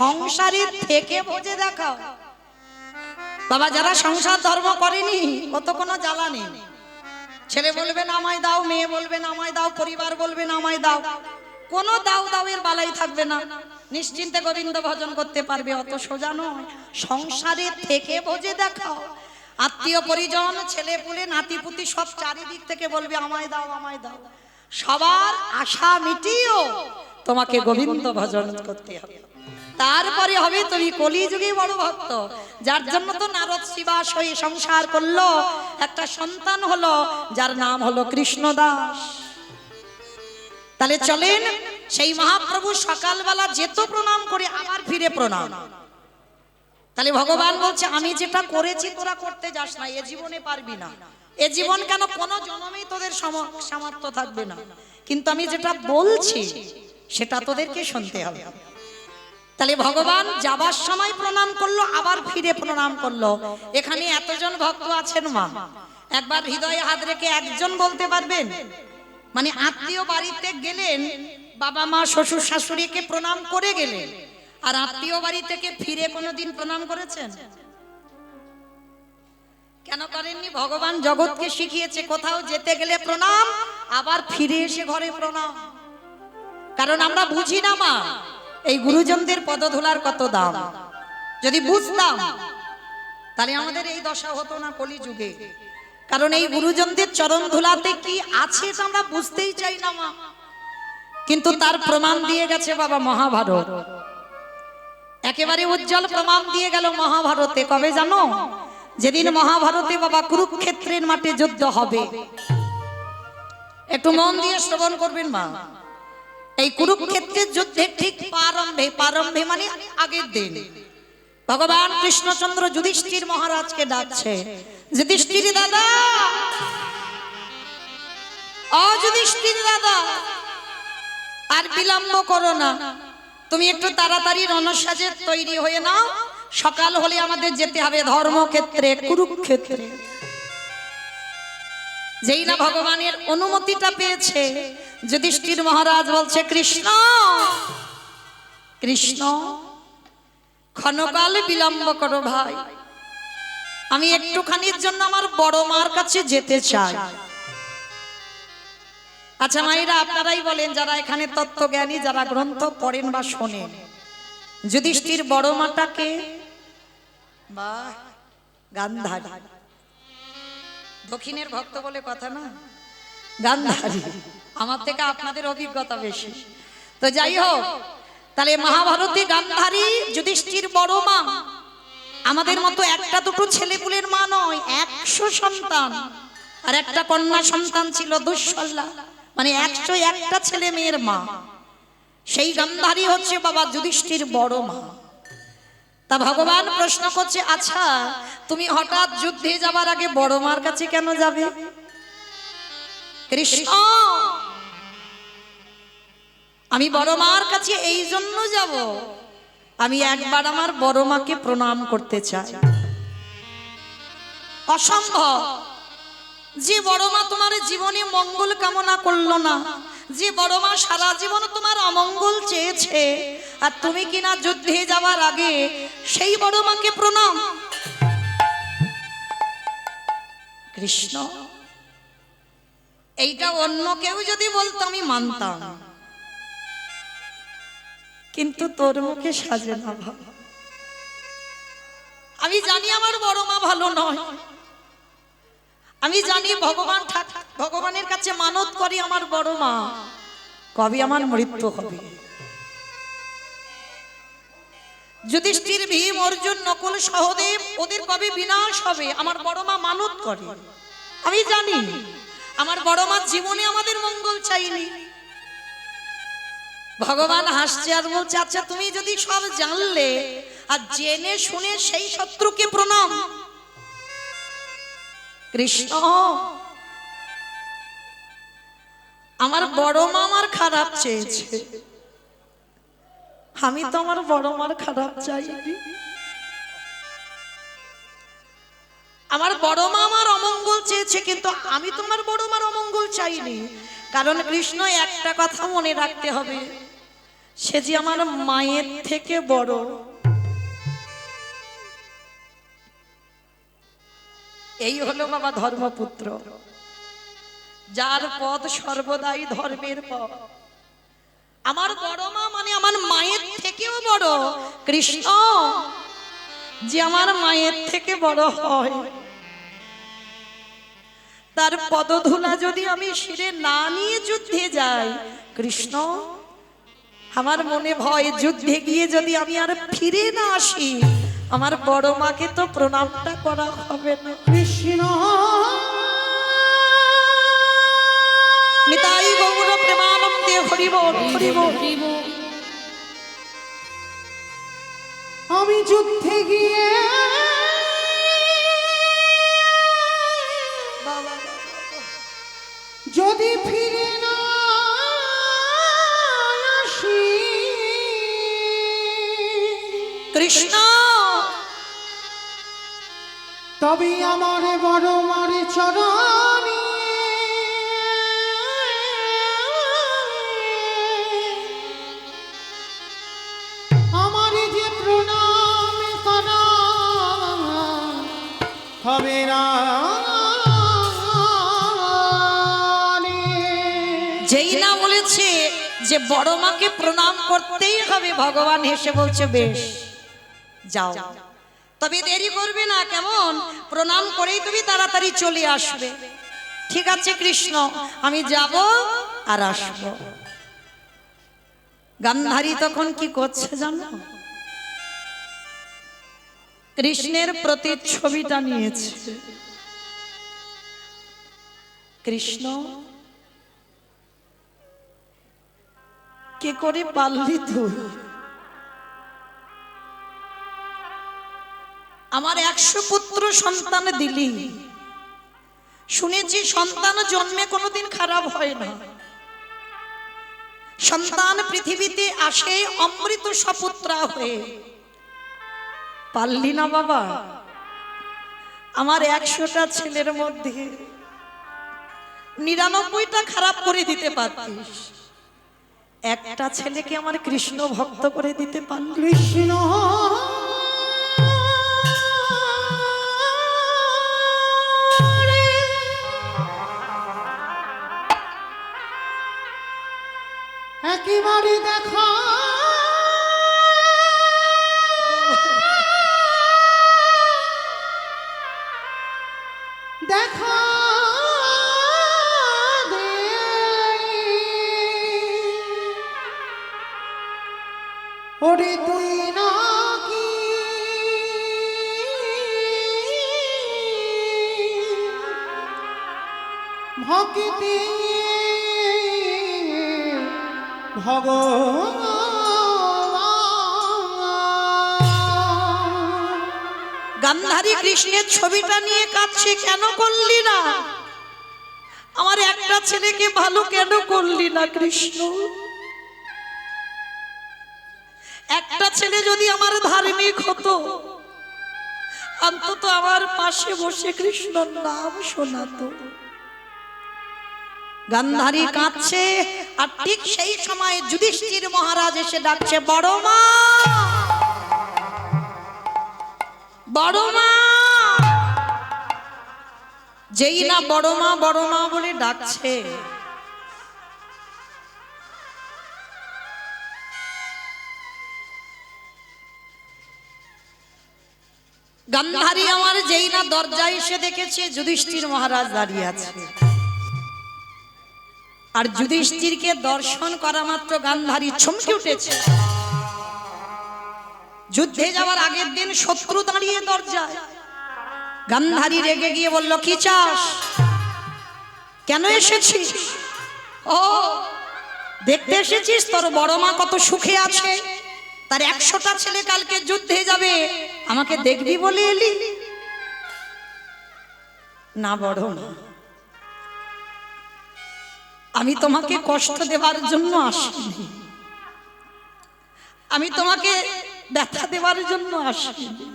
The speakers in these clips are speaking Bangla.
সংসারের থেকে বোঝে দেখাও। বাবা যারা সংসার ধর্ম করেনি ও তো কোনো জ্বালা নেই। ছেলে বলবেন আমায় দাও, মেয়ে বলবেন আমায় দাও, পরিবার বলবেন আমায় দাও, কোনো দাও দাওয়ের বালাই থাকবে না, নিশ্চিন্তে গোবিন্দ ভজন করতে পারবে। অত সোজা নয়। সংসারের থেকে বোঝে দেখাও। আত্মীয় পরিজন, ছেলে পুলে, নাতিপুতি সব চারিদিক থেকে বলবে আমায় দাও আমায় দাও। সবার আশা মিটিয়েও তোমাকে গোবিন্দ ভজন করতে হবে, তারপরে হবে তুমি কলিযুগে বড় ভক্ত। যার জন্য তো নারদ শিবাস হয়ে সংসার করলো, একটা সন্তান হলো যার নাম হলো কৃষ্ণদাস। তাহলে চলেন সেই মহাপ্রভু সকালবেলা যেত প্রণাম করে আবার ফিরে প্রণাম। তাহলে ভগবান বলছে আমি যেটা করেছি তোরা করতে যাস না, এ জীবনে পারবি না। এ জীবন কেন, কোনো জন্মেই তোদের সামর্থ্য থাকবে না, কিন্তু আমি যেটা বলছি সেটা তোদেরকে শুনতে হবে। তাহলে ভগবান যাবার সময় প্রণাম করলো, আবার ফিরে প্রণাম করলো। এখানে এতজন ভক্ত আছেন মা, একবার হৃদয়ে হাত রেখে একজন বলতে পারবেন? মানে আত্মীয় বাড়িতে গেলেন, বাবা মা শ্বশুর শাশুড়িকে প্রণাম করে গেলেন, আর আত্মীয় বাড়ি থেকে ফিরে কোনোদিন প্রণাম করেছেন? কেন করেননি? ভগবান জগৎকে শিখিয়েছে কোথাও যেতে গেলে প্রণাম, আবার ফিরে এসে ঘরে প্রণাম। কারণ আমরা বুঝি না মা এই গুরুজনদের পদধূলার কত দাম। যদি বুঝতাম তাহলে আমাদের এই দশা হতো না কলিযুগে। কারণ এই গুরুজনদের চরণ ধুলাতে কি আছে তা আমরা বুঝতেই চাই না মা, কিন্তু তার প্রমাণ দিয়ে গেছে বাবা মহাভারত। একেবারে উজ্জ্বল প্রমাণ দিয়ে গেল মহাভারতে। কবে জানো? যেদিন মহাভারতে বাবা কুরুক্ষেত্রের মাঠে যুদ্ধ হবে। একটু মন দিয়ে শ্রবণ করবেন মা। এই কুরুক্ষেত্রের যুদ্ধে ঠিক প্রারম্ভে মানে আগের দিন ভগবান কৃষ্ণচন্দ্র যুধিষ্ঠির মহারাজকে ডাকছে, যুধিষ্ঠির দাদা, ও যুধিষ্ঠির দাদা, আর বিলম্ব করো না, তুমি একটু তাড়াতাড়ি রণসাজে তৈরি হয়ে নাও, সকাল হলে আমাদের যেতে হবে ধর্মক্ষেত্রে, কুরুক্ষেত্রে। যেই না ভগবানের অনুমতিটা পেয়েছে, যুধিষ্ঠির মহারাজ বলছে, কৃষ্ণ কৃষ্ণ ক্ষণকাল বিলম্ব করো ভাই, আমি একটুখানির জন্য আমার বড় মার কাছে যেতে চাই। আচ্ছা মায়েরা, আপনারাই বলেন যারা এখানে তত্ত্বজ্ঞানী, যারা গ্রন্থ পড়েন বা শোনেন, যুধিষ্ঠির বড় মাটাকে বা গান্ধারী, দক্ষিণের ভক্ত বলে কথা না, গান্ধারী। আমার থেকে আপনাদের অভিজ্ঞতা বেশি, তো যাই হোক। তাহলে মহাভারতে গান্ধারী যুধিষ্ঠির বড় মা। আমাদের মতো একটা দুটো ছেলেপুলের মা নয়, 100 সন্তান, আর একটা কন্যা সন্তান ছিল দুঃশলা, মানে 101টা ছেলে মেয়ের মা। সেই গান্ধারী হচ্ছে বাবা যুধিষ্ঠির বড় মা। তা ভগবান প্রশ্ন করছে, আচ্ছা তুমি হঠাৎ যুদ্ধে যাবার আগে বড় মার কাছে কেন যাবে? কৃষ্ণ, আমি বড় মার কাছে এই জন্য যাব, আমি একবার আমার বড় মাকে প্রণাম করতে চাই। অসম্ভব। যে বড় মা তোমার জীবনে মঙ্গল কামনা করলো না, যে বড় মা সারা জীবন তোমার অমঙ্গল চেয়েছে, আর তুমি কিনা যুদ্ধে যাওয়ার আগে সেই বড় মাকে প্রণাম। কৃষ্ণ, এইটা অন্য কেউ যদি বলতো আমি মানতাম, কিন্তু তোর মুখে সাজে না ভালো। আমি জানি আমার বড় মা ভালো নয়, আমি জানি ভগবানের কাছে মানত করি আমার বড় মা, কবে আমার মৃত্যু হবে। যুধিষ্ঠির, ভীম, অর্জুন, নকুল, সহদেব, ওদের কবে বিনাশ হবে আমার বড় মা মানত করে। আমি জানি আমার বড় মা জীবনে আমাদের মঙ্গল চাইনি। ভগবান হাসছে আর বলছে, আচ্ছা তুমি যদি সব জানলে আর জেনে শুনে সেই শত্রুকে প্রণাম। কৃষ্ণ, আমার বড় মা আমার খারাপ চেয়েছে, আমি তো আমার বড় মার খারাপ চাইনি। আমার বড় মা আমার অমঙ্গল চেয়েছে, কিন্তু আমি তোমার বড় মার অমঙ্গল চাইনি। কারণ কৃষ্ণ, একটা কথা মনে রাখতে হবে, সে যে আমার মায়ের থেকে বড়। এই হলো বাবা ধর্মপুত্র, যার পথ সর্বদাই ধর্মের পথ। আমার বড় মা মানে আমার মায়ের থেকেও বড় কৃষ্ণ, যে আমার মায়ের থেকে বড় হয়। তার পদধূলা যদি আমি শিরে না নিয়ে যুদ্ধে যাই কৃষ্ণ, আমার মনে ভয় যুদ্ধে গিয়ে যদি আমি আর ফিরে না আসি, আমার বড় মাকে তো প্রণামটা করা হবে না। কৃষ্ণ নিতাই গৌর প্রেমানন্দে হরি বল হরি বল। আমি যুদ্ধে গিয়ে যদি ফিরে না আসি কৃষ্ণ, তবে আমার বড় মারে চরণে আমার যে প্রণাম করা হবে না। যেই না বলেছে যে বড় মাকে প্রণাম করতেই হবে, ভগবান হেসে বলছে বেশ যাও, তবে দেরি করবে না, কেমন প্রণাম করেই তুমি তাড়াতাড়ি চলে আসবে। ঠিক আছে কৃষ্ণ, আমি যাব আর আসবো। গান্ধারী তখন কি করছে জানো? কৃষ্ণের প্রতিচ্ছবিটা নিয়েছে। কৃষ্ণ কে করে পারলি তুই? আমার 100 পুত্র সন্তান দিলি, শুনেছি সন্তান জন্মে কোনোদিন খারাপ হয় না। সন্তান পৃথিবীতে আসে অমৃত সপুত্রা হয়ে, পারলি না বাবা? আমার 100টা ছেলের মধ্যে 99টা খারাপ করে দিতে পারতিস, একটা ছেলেকে আমার কৃষ্ণ ভক্ত করে দিতে পারলি। কৃষ্ণ একেবারে দেখা দেখা দে, ওরে তুই নাকি ভক্তি ভগবান। গান্ধারী কৃষ্ণের ছবিটা নিয়ে কাঁদছে, কেন করলি না? আমার একটা ছেলেকে ভালো কেন করলি না কৃষ্ণ? একটা ছেলে যদি আমার ধার্মিক হতো, অন্তত আমার পাশে বসে কৃষ্ণর নাম শোনাতো। গান্ধারী কাঁদছে, আর ঠিক সেই সময় যুধিষ্ঠির মহারাজ এসে ডাকছে, বড় মা, বড় মা। যেই না বড় মা বলে ডাকছে, গান্ধারী আমার যেই না দরজায় এসে দেখেছে যুধিষ্ঠির মহারাজ দাঁড়িয়ে আছে, আর যুধিষ্ঠিরকে দর্শন করা মাত্র গান্ধারী চমকে উঠেছে। যুদ্ধে যাওয়ার আগের দিন শত্রু দাঁড়িয়ে দরজায়, গান্ধারী রেগে গিয়ে বলল, কি চাস? কেন এসেছিস? ও দেখতে এসেছিস তোর বড় মা কত সুখে আছে, তার 100টা ছেলে কালকে যুদ্ধে যাবে, আমাকে দেখবি বলে এলি? না বড় মা, আমি তোমাকে কষ্ট দেওয়ার জন্য আসিনি, আমি তোমাকে ব্যথা দেওয়ার জন্য আসিনি।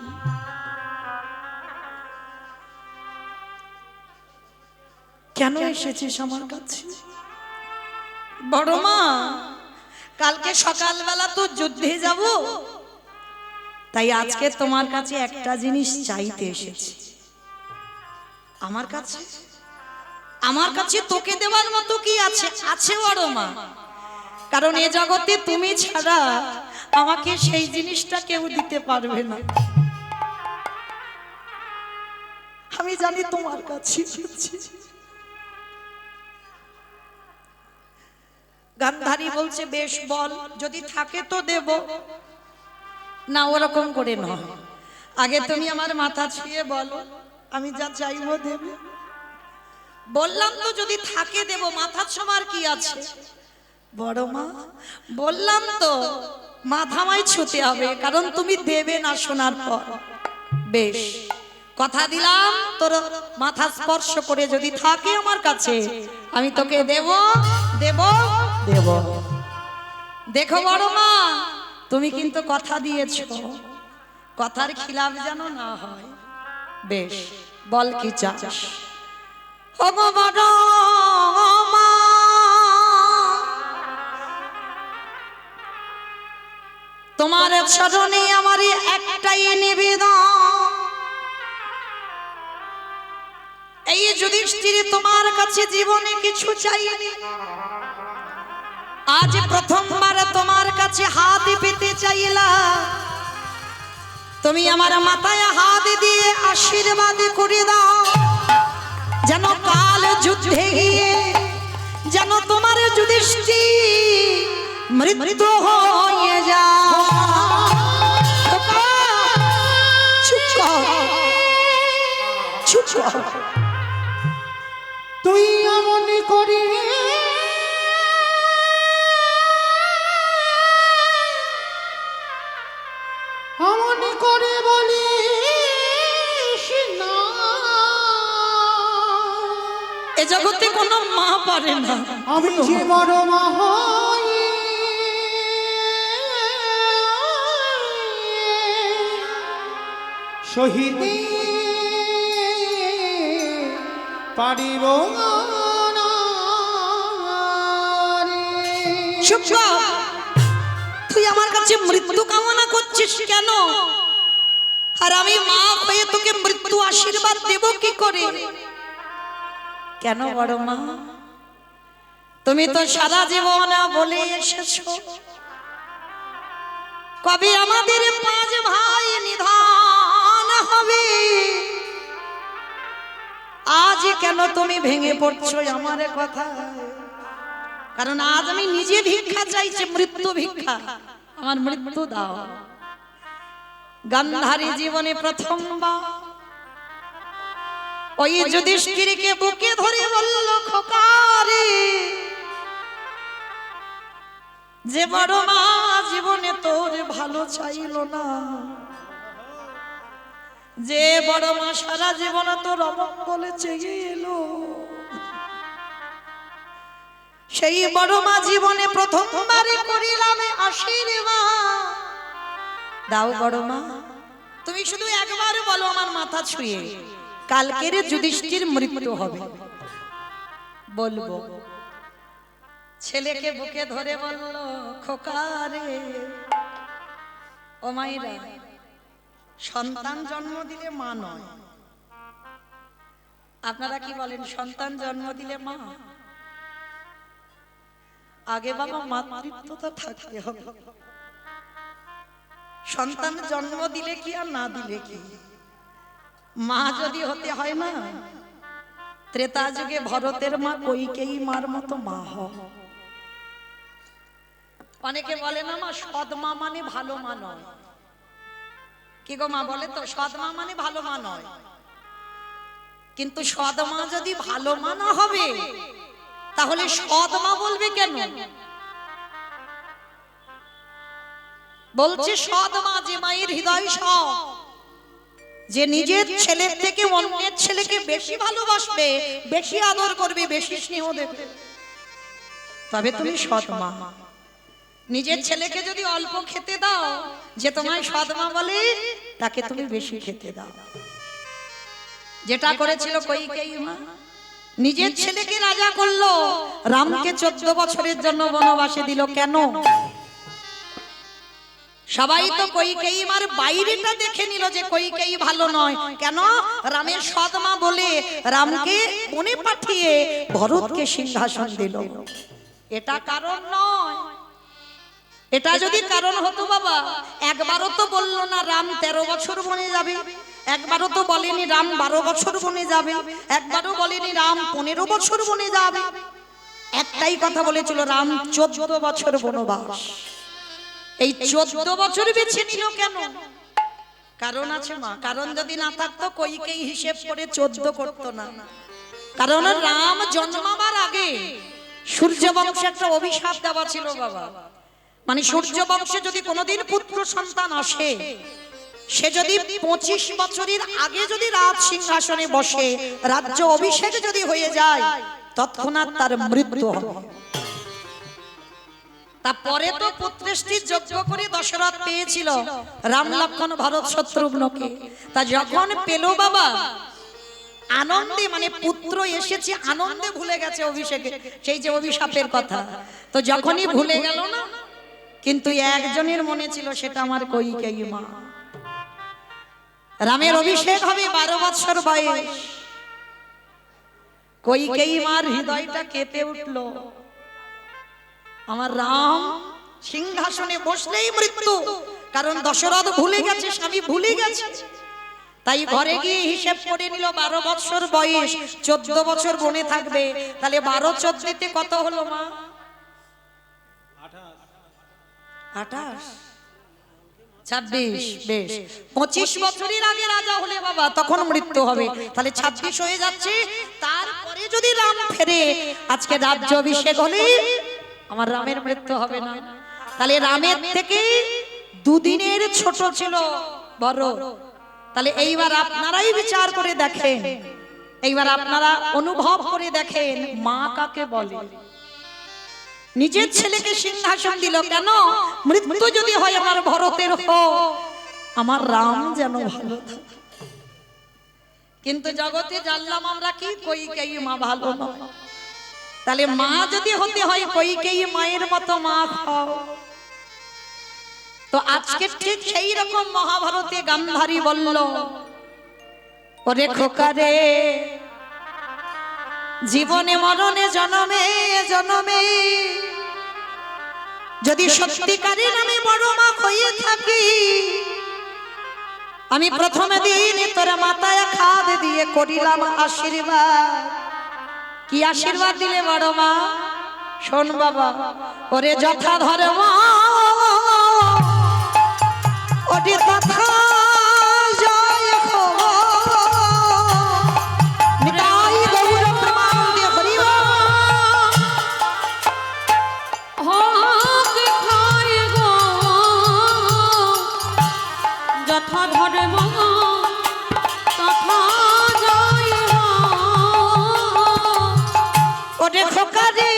কেন এসেছিস আমার কাছে? বড় মা, কালকে সকালবেলা তো যুদ্ধে যাব, তাই আজকে তোমার কাছে একটা জিনিস চাইতে এসেছি। আমার কাছে তোকে দেওয়ার মতো কি আছে? আছে বড় মা, কারণ এ জগতে তুমি ছাড়া আমাকে সেই জিনিসটা কেউ দিতে পারবে না। আমি জানি তোমার কাছে গান্ধারী বলছে, বেশ বল, যদি থাকে তো দেব না। ওরকম করে নয়, আগে তুমি আমার মাথা ছুঁয়ে বলো, আমি যা চাইবো দেবে। বললাম তো যদি থাকে দেব, মাথা ছোঁয়ার কি আছে? বড় মা বললাম তো মাথা আমায় ছুঁতে হবে, কারণ তুমি দেবে না শোনার পর। বেশ, কথা দিলাম, তোর মাথা স্পর্শ করে যদি থাকে আমার কাছে, আমি তোকে দেব দেব দেব। দেখো বড় মা, তুমি কিন্তু কথা দিয়েছো, কথার খিলাফ যেন না হয়। বেশ, বল কি চাস? ও গো বড় মা, তোমার চরণে আমার একটাই নিবেদন, এই যুধিষ্ঠির তোমার কাছে জীবনে কিছু চাইনি, আজ প্রথমবার তোমার কাছে হাত পেতে চাইলা। তুমি আমার মাথায় হাত দিয়ে আশীর্বাদ করে দাও, যেন কাল যুদ্ধে গিয়ে যেন তোমার যুধিষ্ঠির মৃত্যু হয়ে যায়। তুই এমন করি এমন করে বলিস না, এ জগতে কোনো মা পারে না। আমি যে বড় মা হই, সহিতে পারিব না রে। চুপ কর। তুই আমার কাছে মৃত্যু কামনা করছিস কেন? আর আমি মা হয়ে তোকে মৃত্যু আশীর্বাদ দেব কি করে? কেন বড় মা? তুমি তো সারা জীবন বলে এসেছো, কবে আমাদের 5 ভাই নিধন হবে। আজ কেন তুমি ভেঙে পড়ছো আমার কথা? কারণ আজ আমি নিজে ভিক্ষা চাইছি, মৃত্যু ভিক্ষা, আমার মৃত্যু দাও। গান্ধারী জীবনে প্রথমবার ওই যুধিষ্ঠিরকে বুকে ধরে বলল, খোকারে, যে বড় মা জীবনে তোর ভালো চাইলো না, যে বড় মা সারা জীবন তোর অমঙ্গলে চেয়ে এলো, সেই বড় মা জীবনে প্রথমবারে করিলাম আশীর্বাদ দাও। বড় মা, তুমি শুধু একবার বলো আমার মাথা ছুঁয়ে, কালকের যুধিষ্ঠির মৃত্যু হবে। বলবো। ছেলেকে বুকে ধরে বলল, খোকারে, ও মাইরা, সন্তান জন্ম দিলে মা নয়। আপনারা কি বলেন, সন্তান জন্ম দিলে মা? আগে বাবা মাতৃত্বটা থাকতে হবে। সন্তান জন্ম দিলে কি আর না দিলে কি, মা যদি হতে হয় না, ত্রেতা যুগে ভরতের মা কইকেয়ী মার মতো মা হয়। অনেকে বলে না মা সৎ মা মানে ভালো মা নয়। কি গো মা বলে তো, সৎ মা মানে ভালো মা নয়। কিন্তু সৎ মা যদি ভালো মা না হবে, তাহলে সৎ মা বলবে কেন? বলছে সৎ মা যে মায়ের হৃদয় সৎ, যে নিজের ছেলের থেকে অন্যের ছেলেকে বেশি ভালোবাসবে, বেশি আদর করবে, বেশি স্নেহ দেবে, তবে তুমি সৎ মা। নিজের ছেলেকে যদি অল্প খেতে দাও, যে তোমায় সৎ মা বলে, তাকে তুমি বেশি খেতে দাও। যেটা করেছিল কইকেয়ী মা, নিজের ছেলেকে রাজা করলো, রামকে 14 বছরের জন্য বনবাসে দিল। কেন? সবাই তো কইকেয়ী মার বাইরেটা দেখে নিল যে কইকেয়ী ভালো নয়, কেন? রামের সৎ মা বলে রামকে বনে পাঠিয়ে ভরতকে সিংহাসন দিল। এটা কারণ নয়। এটা যদি কারণ হতো বাবা, একবারও তো বললো না রাম 13 বছর বনে যাবে, একবারও তো বলেনি রাম 12 বছর বনে যাবে, একবারও বলেনি রাম 15 বছর বনে যাবে। একটাই কথা বলেছিল রাম 14 বছর বনবাস। এই 14 বছর বেছে নিল কেন? কারণ আছে মা। কারণ যদি না থাকতো কইকেই হিসেব করে 14 করতো না। কারণ রাম জন্মাবার আগে সূর্য বংশে একটা অভিশাপ দেওয়া ছিল বাবা। মানে সূর্য বংশে যদি কোনোদিন পুত্র সন্তান আসে, সে যদি 25 বছরের আগে যদি রাজ সিংহাসনে বসে, রাজ্য অভিষেক যদি হয়ে যায়, তৎক্ষণাৎ তার মৃত্যু হবে। তারপরে তো পুত্রেষ্টির যজ্ঞ করে দশরথ পেয়েছিল রাম লক্ষ্মণ ভরত শত্রুঘ্নকে। তা যখন পেল বাবা, আনন্দে, মানে পুত্র এসেছে আনন্দে ভুলে গেছে অভিষেকে, সেই যে অভিশাপের কথা। তো যখনই ভুলে গেল না, কিন্তু একজনের মনে ছিল, সেটা আমার কইকেয়ী মা। রামের অভিষেক হবে 12 বছর বয়স। কইকেয়ী মার হৃদয়টা কেঁপে উঠলো। আমার রাম সিংহাসনে বসলেই মৃত্যু, কারণ দশরথ ভুলে গেছে, স্বামী ভুলে গেছে। তাই ঘরে গিয়ে হিসেব করে নিল 12 বছর বয়স, 14 বছর বনে থাকবে। তাহলে 12 14 কত হলো মা? 28 26। বেশ, 25 বছরের আগে রাজা হলে বাবা তখন মৃত্যু হবে। তাহলে 26 হয়ে যাচ্ছে। তারপরে যদি রাম ফেরে, আজকে রাজ্য অভিষেক হলে আমার রামের মৃত্যু হবে না। তাহলে রামের থেকে 2 দিনের ছোট ছিল বড়। তাহলে এইবার আপনারাই বিচার করে দেখেন, এইবার আপনারা অনুভব করে দেখেন মা কাকে বলে। নিজের ছেলেকে সিংহাসন দিল কেন? মৃত্যু যদি হয় আমার ভরতের হোক, আমার রাম যেন ভালো থাকে। কিন্তু জগতে জানলাম আমরা কি কইকেয়ী মা ভালো নয়। তাহলে মা যদি হতে হয় কইকেয়ী মায়ের মতো মা খাও। তো আজকে ঠিক সেই রকম মহাভারতে গান্ধারী বলল, ওরে খোকা রে, জীবনে মরণে জনমে জনমে যদি সত্যিকারের আমি বড় মা হয়ে থাকি, আমি প্রথম দিন তোর মাথায় খাদ দিয়ে করিলাম আশীর্বাদ। কি আশীর্বাদ দিলে বড় মা? শোন বাবা, ওরে যথা ধর্ম ওরে তথা জয় হো, নিতাই গৌর প্রেমানন্দে হরি বল। হক খায় গো যথা ধর্ম তথা জয় হো। ওরে খোকা রে,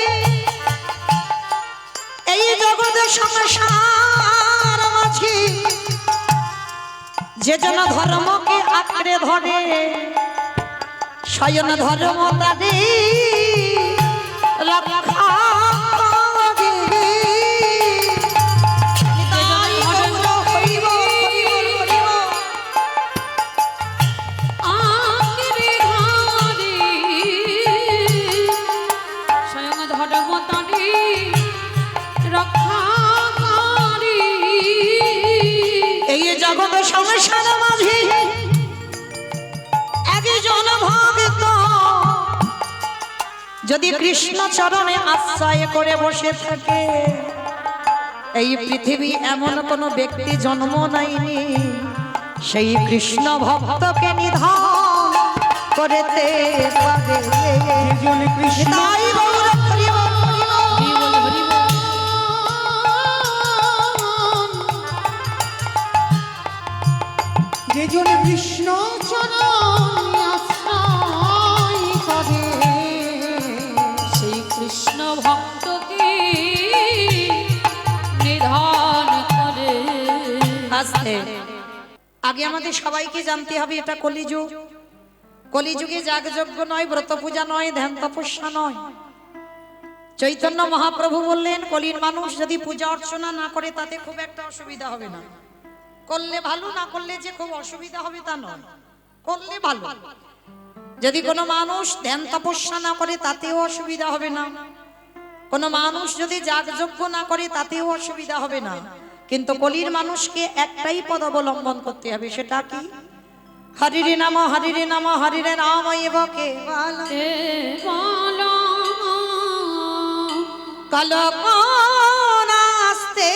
এই জগৎ সংসার মাঝে যে জন ধর্মকে আঁকড়ে ধরে, শয়ন ধর্ম তারে রক্ষা করে। নিতাই গৌর হরি বল, হরি বল, হরি বল। আঁকড়ে ধরে স্বয়ং ধর্ম তারে রক্ষা করে। এই জগৎ সংসার মাঝে একজন ভক্ত যদি কৃষ্ণ চরণে আশ্রয় করে বসে থাকে, এই পৃথিবী এমন কোন ব্যক্তি জন্ম নেয়নি সেই কৃষ্ণ ভক্তকে নিধন করতে পারে। যেজন কৃষ্ণ নিতাই গৌর হরি বল, হরি বল। হরি বল, হরি বল। যেজন কৃষ্ণ চরণ আশ্রয় করে, সেই কৃষ্ণ ভক্তকে নিধন করে। আস্তে আগে আমাদের সবাইকে জানতে হবে এটা কলিযুগ। কলিযুগে যাগযজ্ঞ নয়, ব্রত পূজা নয়, ধ্যান তপস্যা নয়, চৈতন্য মহাপ্রভু বললেন কলির মানুষ যদি পূজা অর্চনা না করে তাতে খুব একটা অসুবিধা হবে না, করলে ভালো, না করলে যে খুব অসুবিধা হবে তা নয়, করলে ভালো। যদি কোনো মানুষ ধ্যান তপস্যা না করে তাতেও অসুবিধা হবে না, কোনো মানুষ যদি যাগযজ্ঞ না করে তাতেও অসুবিধা হবে না, কিন্তু কলির মানুষকে একটাই পদ অবলম্বন করতে হবে, সেটা কি? হরিরে নাম হরিরে নাম হরিরে নাম এব কেবল কলপ নাস্তে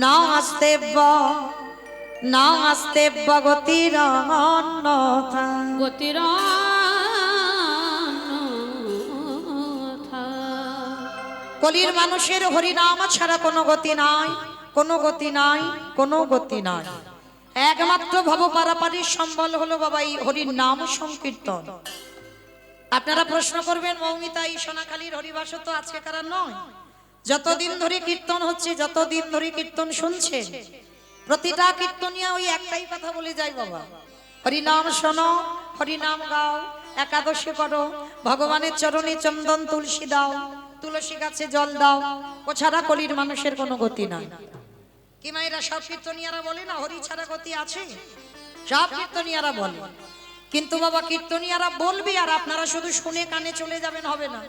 নাস্তে নাস্তে গতির অন্যথা। গতির কলির মানুষের হরিনাম ছাড়া কোনো গতি নাই, কোনো গতি নাই, কোনো গতি নাই। একমাত্র ভব পারাপারির সম্বল হলো বাবা এই হরির নাম সংকীর্তন। আপনারা প্রশ্ন করবেন মৌমিতা এই সোনাখালীর হরিবাস তো আজকে কারা নয়, যতদিন ধরে কীর্তন হচ্ছে, যতদিন ধরে কীর্তন শুনছে, প্রতিটা কীর্তনিয়া ওই একটাই কথা বলে যায় বাবা, হরিনাম শোনো, হরিনাম গাও, একাদশী করো, ভগবানের চরণে চন্দন তুলসী দাও, তুলসী গাছে জল দাও, ও ছাড়া কলির মানুষের কোনো গতি নাই। কি মায়েরা সব কীর্তনিয়ারা বলে না হরি ছাড়া গতি আছে? সব কীর্তনিয়ারা বলে, কিন্তু বাবা কীর্তনিয়ারা বলবি আর আপনারা শুধু শুনে কানে চলে যাবেন হবে না,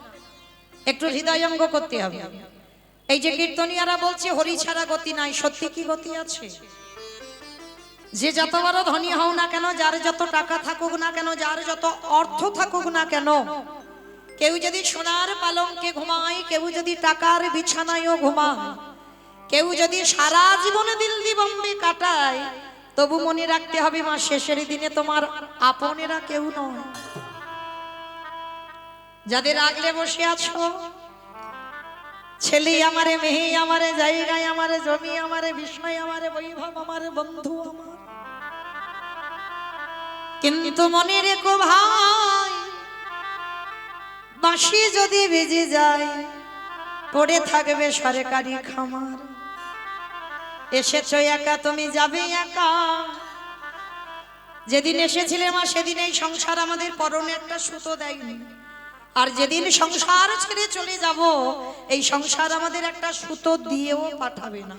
একটু হৃদয়ঙ্গ করতে হবে। এই যে কীর্তনিয়ারা বলছে হরি ছাড়া গতি নাই, সত্যি কি গতি আছে? যে যত বড় ধনী হও না কেন, যার যত টাকা থাকুক না কেন, যার যত অর্থ থাকুক না কেন, কেউ যদি সোনার পালঙ্কে ঘুমায়, কেউ যদি টাকার বিছানায়ও ঘুমায়, কেউ যদি সারা জীবনে দিল্লি বোম্বে কাটায়, তবু মনে রাখতে হবে মা শেষের দিনে তোমার আপনেরা কেউ নয়। যাদের আগলে বসে আছো, ছেলে আমারে, মেয়ে আমারে, জায়গায় আমারে, জমি আমারে, বিষয় আমারে, বৈভব আমারে, বন্ধু আমার, কিন্তু মনে রেখো ভাই, বাঁশি যদি বেজে যায় পড়ে থাকবে সরকারি খামার। এসেছো একা, তুমি যাবে একা। যেদিন এসেছিলে মা সেদিন এই সংসার আমাদের পরনে একটা সুতো দেয়নি, আর যেদিন সংসার ছেড়ে চলে যাব এই সংসার আমাদের একটা সুতো দিয়েও পাঠাবে না।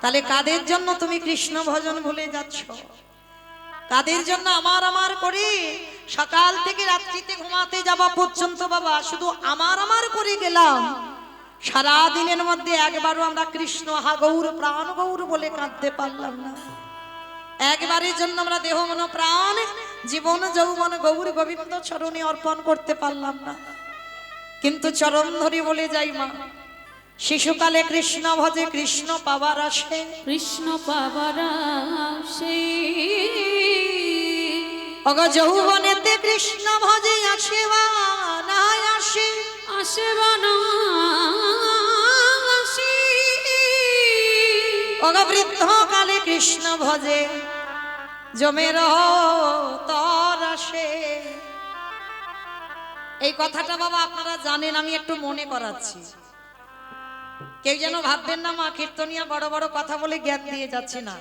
তাহলে কাদের জন্য তুমি কৃষ্ণ ভজন ভুলে যাচ্ছ? কাদের জন্য আমার আমার করে সকাল থেকে রাত্রিতে ঘুমাতে যাওয়া পর্যন্ত বাবা শুধু আমার আমার করে গেলাম? সারা দিনের মধ্যে একবারও আমরা কৃষ্ণ হা গৌর প্রাণ গৌর বলে কাঁদতে পারলাম না। একবারের জন্য আমরা দেহ মন প্রাণ জীবন যৌবন গৌর গোবিন্দ চরণে অর্পণ করতে পারলাম না। কিন্তু চরণ ধরে বলে যাই মা, শিশুকালে কৃষ্ণ ভজে কৃষ্ণ পাবার আসে, কৃষ্ণ পাবার আসে, অগ যৌবনেতে কৃষ্ণ ভজে আসে বা না আসে, আসে বা না আসে, অগ বৃদ্ধ কালে কৃষ্ণ ভজে জমের তর আসে। এই কথাটা বাবা আপনারা জানেন, আমি একটু মনে করাচ্ছি। কেউ যেন ভাববেন না মা কীর্তনিয়া বড় বড় কথা বলে জ্ঞান দিয়ে যাচ্ছে না।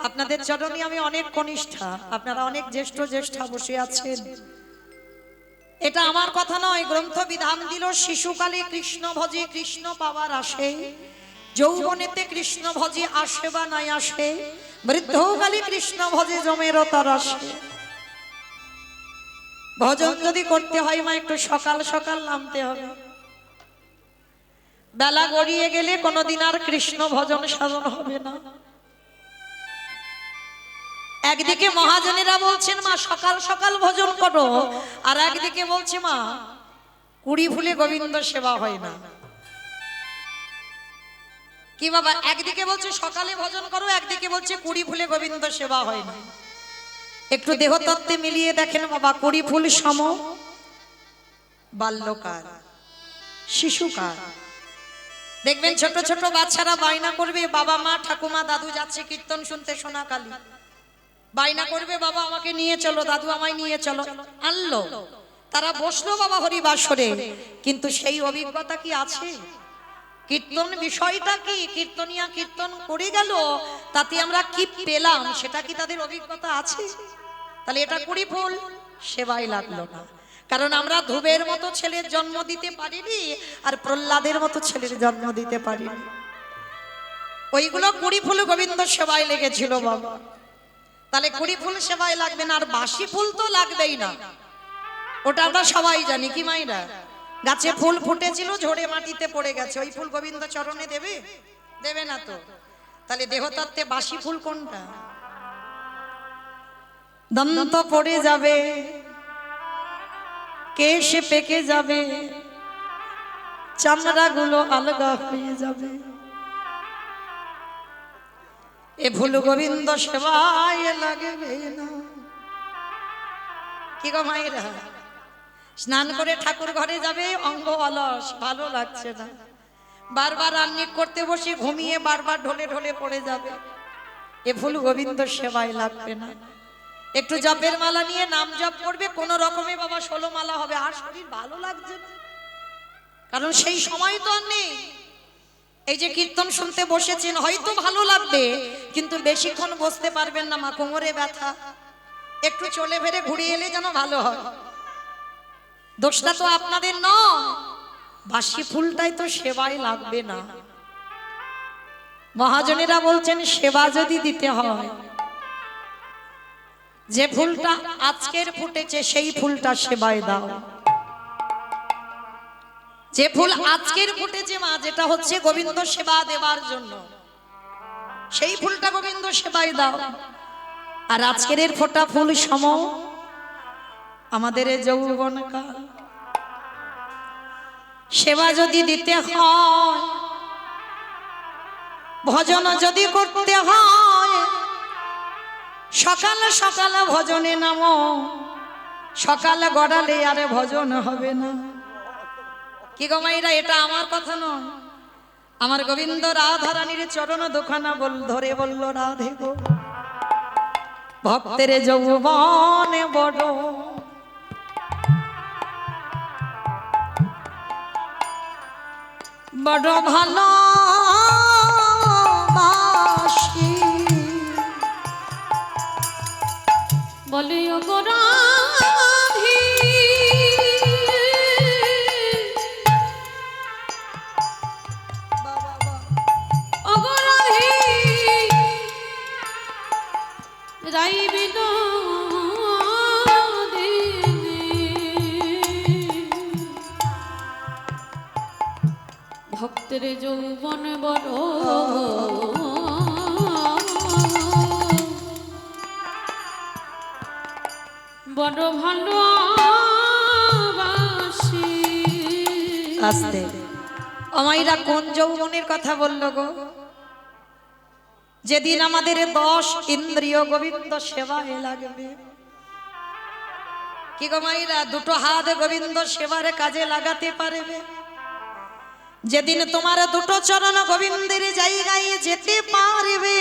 আপনাদের চরণে আমি অনেক কনিষ্ঠা, আপনারা অনেক জ্যেষ্ঠ জ্যেষ্ঠা বসে আছেন। এটা আমার কথা নয়, গ্রন্থ বিধান দিল শিশুকালে কৃষ্ণ ভজে কৃষ্ণ পাওয়ার আসে, যৌবনেতে কৃষ্ণ ভজে আসে বা নাই আসে, বৃদ্ধকালে কৃষ্ণ ভজে জমের তর আসে। ভজন যদি করতে হয় মা একটু সকাল সকাল নামতে হবে। বেলা গড়িয়ে গেলে কোনোদিন আর কৃষ্ণ ভজন সাধন হবে না। একদিকে মহাজনেরা বলছেন মা সকাল সকাল ভজন করো, আর একদিকে বলছে মা কুড়ি ফুলে গোবিন্দ সেবা হয় না। কি বাবা, একদিকে বলছে সকালে ভজন করো, একদিকে বলছে কুড়ি ফুলে গোবিন্দ সেবা হয় না। একটু দেহতত্ত্বে মিলিয়ে দেখেন বাবা, কুড়ি ফুল সম বাল্যকাল, শিশুকাল। দেখবেন ছোট ছোট বাচ্চারা বায়না করবে, বাবা মা ঠাকুমা দাদু যাচ্ছে কীর্তন শুনতে সোনাখালী, বায়না করবে বাবা আমাকে নিয়ে চলো, দাদু আমায় নিয়ে চলো। আনলো, তারা বসলো বাবা হরিবাসরে, কিন্তু সেই অভিজ্ঞতা কি আছে? কীর্তন বিষয়টা কি? কীর্তনিয়া কীর্তন করে গেল, তাতে আমরা কি পেলাম সেটা কি তাদের অভিজ্ঞতা আছে? তাহলে এটা কুড়ি ফুল সেবাই লাগলো না। কারণ আমরা ধ্রুবের মতো ছেলের জন্ম দিতে পারিনি, আর প্রহ্লাদের মতো ছেলের জন্ম দিতে পারিনি। ওইগুলো কুড়ি ফুল গোবিন্দ সেবায় লেগেছিল বাবা। তাহলে কুড়ি ফুল সেবায় লাগবে না, আর বাসি ফুল তো লাগবেই না, ওটা আমরা সবাই জানি। কি মাইরা, গাছে ফুল ফুটেছিল, ঝরে মাটিতে পড়ে গেছে, ওই ফুল গোবিন্দ চরণে দেবে? দেবে না তো। তাহলে দেহতত্ত্বে বাসি ফুল কোনটা? দন্ত পড়ে যাবে, কেশ পেকে যাবে, চামড়াগুলো আলগা হয়ে যাবে, এ ফুল গোবিন্দ সেবায় লাগবে না। কি গো মায়েরা, স্নান করে ঠাকুর ঘরে যাবে, অঙ্গ অলস, ভালো লাগছে না, বারবার রান্নি করতে বসে ঘুমিয়ে বারবার ঢলে ঢলে পড়ে যাবে, এ ফুল গোবিন্দ সেবায় লাগবে না। একটু জপের মালা নিয়ে নাম জপ করবে, কোন রকমে বাবা 16 মালা হবে, আর শরীর ভালো লাগছে না, কারণ সেই সময় তো আর নেই। এই যে কীর্তন শুনতে বসেছেন, হয়তো ভালো লাগবে, কিন্তু বেশিক্ষণ বসতে পারবেন না, মা কোমরে ব্যথা, একটু চলে ফেরে ঘুরে এলে যেন ভালো হয়। দোষটা তো আপনাদের নয়, বাসি ফুলটাই তো সেবায় লাগবে না। মহাজনেরা বলছেন সেবা যদি দিতে হয়, যে ফুলটা আজকের ফুটেছে সেই ফুলটা সেবায় দাও। যে ফুল আজকের ফুটেছে মা, যেটা হচ্ছে গোবিন্দ সেবা দেবার জন্য, সেই ফুলটা গোবিন্দ সেবায় দাও। আর আজকের ফোটা ফুল সম আমাদের যৌবনকাল, সেবা যদি দিতে হয়, ভজন যদি করতে হয়, সকাল সকাল ভজনে নামো, সকাল গড়ালে আরে ভজন হবে না। কি গো মাইরা, এটা আমার কথা নয়, আমার গোবিন্দ রাধারানীর চরণ দুখানা ধরে বলল, রাধে গো ভক্তের যৌবনে বড়, বড় ভালো বাসি, বলে ও গো রাধি, ও গো রাধি, রাই বিনোদিনী, ভক্তের যৌবন বড়, বড় ভালোবাসি। আস্তে আমাইরা কোন যৌবনের কথা বললো গো? যেদিন আমাদের 10 ইন্দ্রিয় গোবিন্দ সেবায় লাগবে। কি গো মাইরা, দুটো হাত গোবিন্দ সেবার কাজে লাগাতে পারবে? যেদিন তোমার দুটো চরণ গোবিন্দের জায়গায় যেতে পারবে,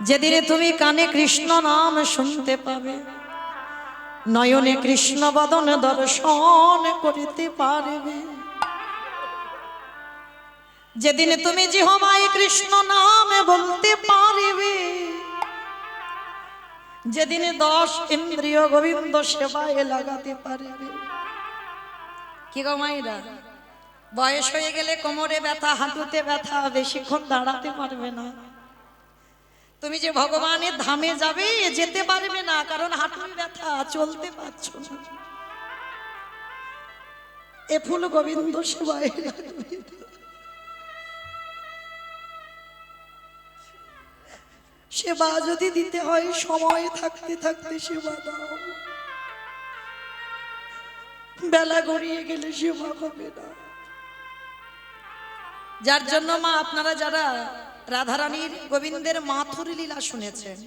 যেদিন তুমি কানে কৃষ্ণ নাম শুনতে পাবে, নয়নে কৃষ্ণ বদন দর্শন করিতে পারবে, যেদিন তুমি জিহ্বায় কৃষ্ণ নাম বলতে পারবে, যেদিন 10 ইন্দ্রিয় গোবিন্দ সেবায় লাগাতে পারবে। কি গো মাইরা, বয়স হয়ে গেলে কোমরে ব্যথা, হাঁটুতে ব্যথা, বেশিক্ষণ দাঁড়াতে পারবে না। তুমি যে ভগবানের ধামে যাবে, যেতে পারবে না, কারণ হাঁটুর ব্যথা, চলতে পারছো না। এ ফুল গোবিন্দ সেবায় লাগবে। সেবা যদি দিতে হয়, সময় থাকতে থাকতে সেবা দাও, বেলা গড়িয়ে গেলে সেবা হবে না। যার জন্য মা, আপনারা যারা রাধারানীর গোবিন্দের মাথুর লীলা শুনেছেন,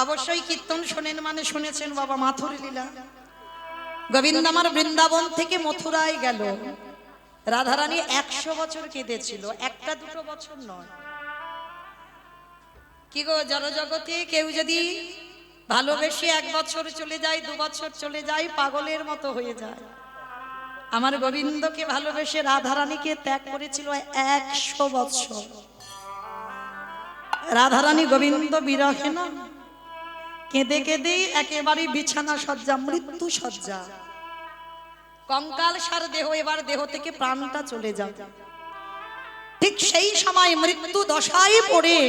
অবশ্যই কীর্তন শোনেন মানে শুনেছেন বাবা মাথুর লীলা। গোবিন্দ আমার বৃন্দাবন থেকে মথুরায় গেল, রাধারানী 100 বছর কেঁদেছিল, একটা দুটো বছর নয়। কি গো, জড়জগতে কেউ যদি ভালোবেসে 1 বছর চলে যায়, 2 বছর চলে যায়, পাগলের মতো হয়ে যায়। আমার গোবিন্দকে ভালোবেসে রাধারানীকে ত্যাগ করেছিল 100 বছর। রাধারানী গোবিন্দ বিরহে না কেঁদে কেঁদে একেবারে বিছানা সজ্জা, মৃত্যু সজ্জা, কঙ্কাল সার দেহ, এবার দেহ থেকে প্রাণটা চলে যাবে। ঠিক সেই সময় মৃত্যু দশায় পড়ে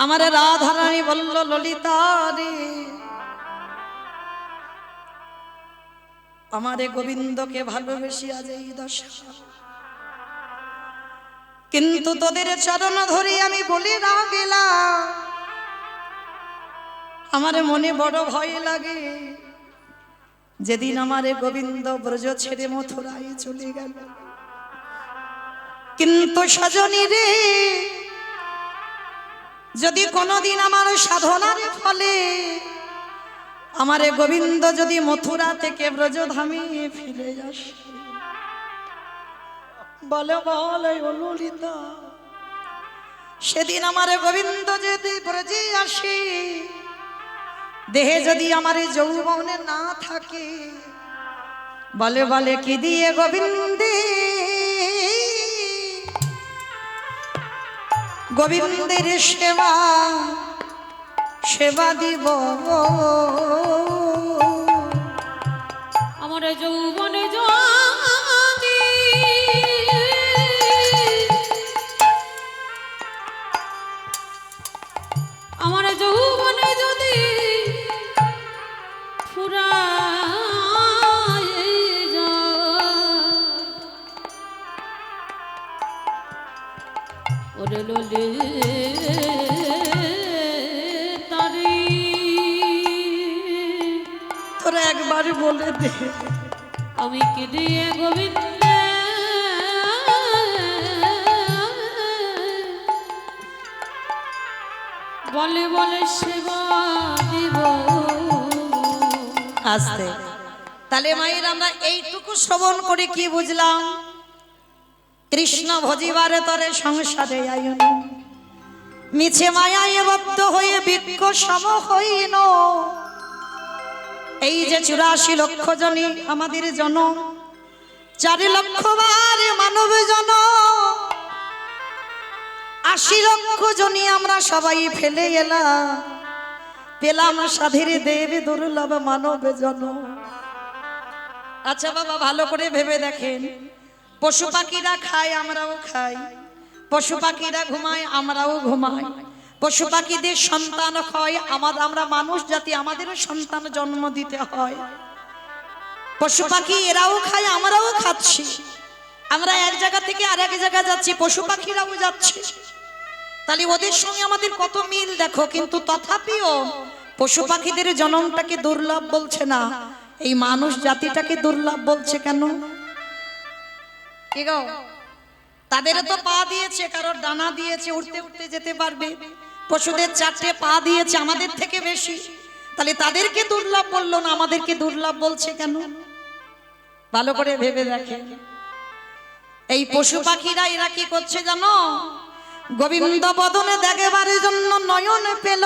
আমার রাধারানী বলল, ললিতা রে, আমারে গোবিন্দকে ভালোবেসে আজ এই দশা, কিন্তু তোদের চরণ ধরে আমি বলি না গেলাম, আমার মনে বড় ভয় লাগে, যেদিন আমারে গোবিন্দ ব্রজ ছেড়ে মথুরায় চলে গেল। কিন্তু সজনী রে, যদি কোনদিন আমার সাধনার ফলে আমারে গোবিন্দ যদি মথুরা থেকে ব্রজধামে ফিরে আসে, বলে বলে ও ললিতা, সেদিন আমারে গোবিন্দ যদি ব্রজে আসে, দেহে যদি আমার যৌবনে না থাকে, বলে বলে কি দিয়ে গোবিন্দে, গোবিন্দের সেবা সেবা দিব, আমার যৌবনে যদি আমার যৌবনে যদি ফুরায় যায়, ওরে ললে তারি, তোরা একবার বলে দে, আমি কি দিয়ে গোবিন্দ বলে বলে সেবা দিব। আসতে তাহলে মায়ের আমরা এইটুকু শ্রবণ করে কি বুঝলাম? কৃষ্ণ ভজিবারে তরে সংসারে আয়ন, মিছে মায়ায় বদ্ধ হয়ে বৃক্ষ সম হইন। এই যে 84 লক্ষ জনী আমাদের জন, 4 লক্ষ বার মানব জন, 80 লক্ষ জনী আমরা সবাই ফেলে এলাম, পেলাম সাধীর দেব দুর্লভ মানব জন। আচ্ছা বাবা, ভালো করে ভেবে দেখেন, পশু পাখিরা খায় আমরাও খাই, পশু পাখিরা ঘুমায় আমরাও ঘুমাই, পশু পাখিদের সন্তান হয়, আমরা মানুষ জাতি আমাদেরও সন্তান জন্ম দিতে হয়। পশু পাখি এরাও খায় আমরাও খাচ্ছি, আমরা এক জায়গা থেকে আরেক জায়গা যাচ্ছি, পশু পাখিরাও যাচ্ছে, তাহলে ওদের সঙ্গে আমাদের কত মিল দেখো। কিন্তু তথাপিও পশু পাখিদের জন্মটাকে দুর্লভ বলছে না, এই মানুষ জাতিটাকে দুর্লভ বলছে কেন? কি গো, তাদের তো পা দিয়েছে, কারোর ডানা দিয়েছে, উঠতে উঠতে যেতে পারবে। পশুদের 4টে পা দিয়েছে, আমাদের থেকে বেশি, তাহলে তাদেরকে দুর্লভ বললো না, আমাদেরকে দুর্লভ বলছে কেন? ভালো করে ভেবে দেখেন। এই পশু পাখিরা এরা কি করছে জানো? গোবিন্দ বদনে দেখবার জন্য নয়ন পেল,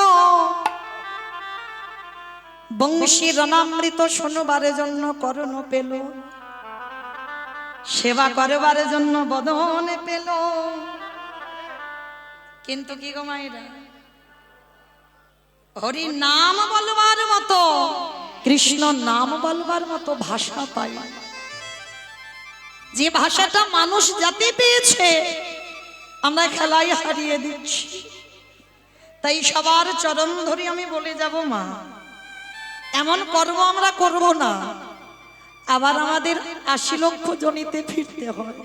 বংশী রণামৃত শোনবার জন্য করণ পেল, সেবা করবার জন্য বদন পেল। কিন্তু কি গো মায়েরা, হরি নাম বলবার মতো, কৃষ্ণ নাম বলবার মতো ভাষা পাই, যে ভাষাটা মানুষ জাতি পেয়েছে আমরা খেলায় হারিয়ে দিচ্ছি। তাই সবার চরণ ধরে আমি বলে যাব, মা এমন কর্ম আমরা করব না, আবার আমাদের 80 লক্ষ জনিতে ফিরতে হয়।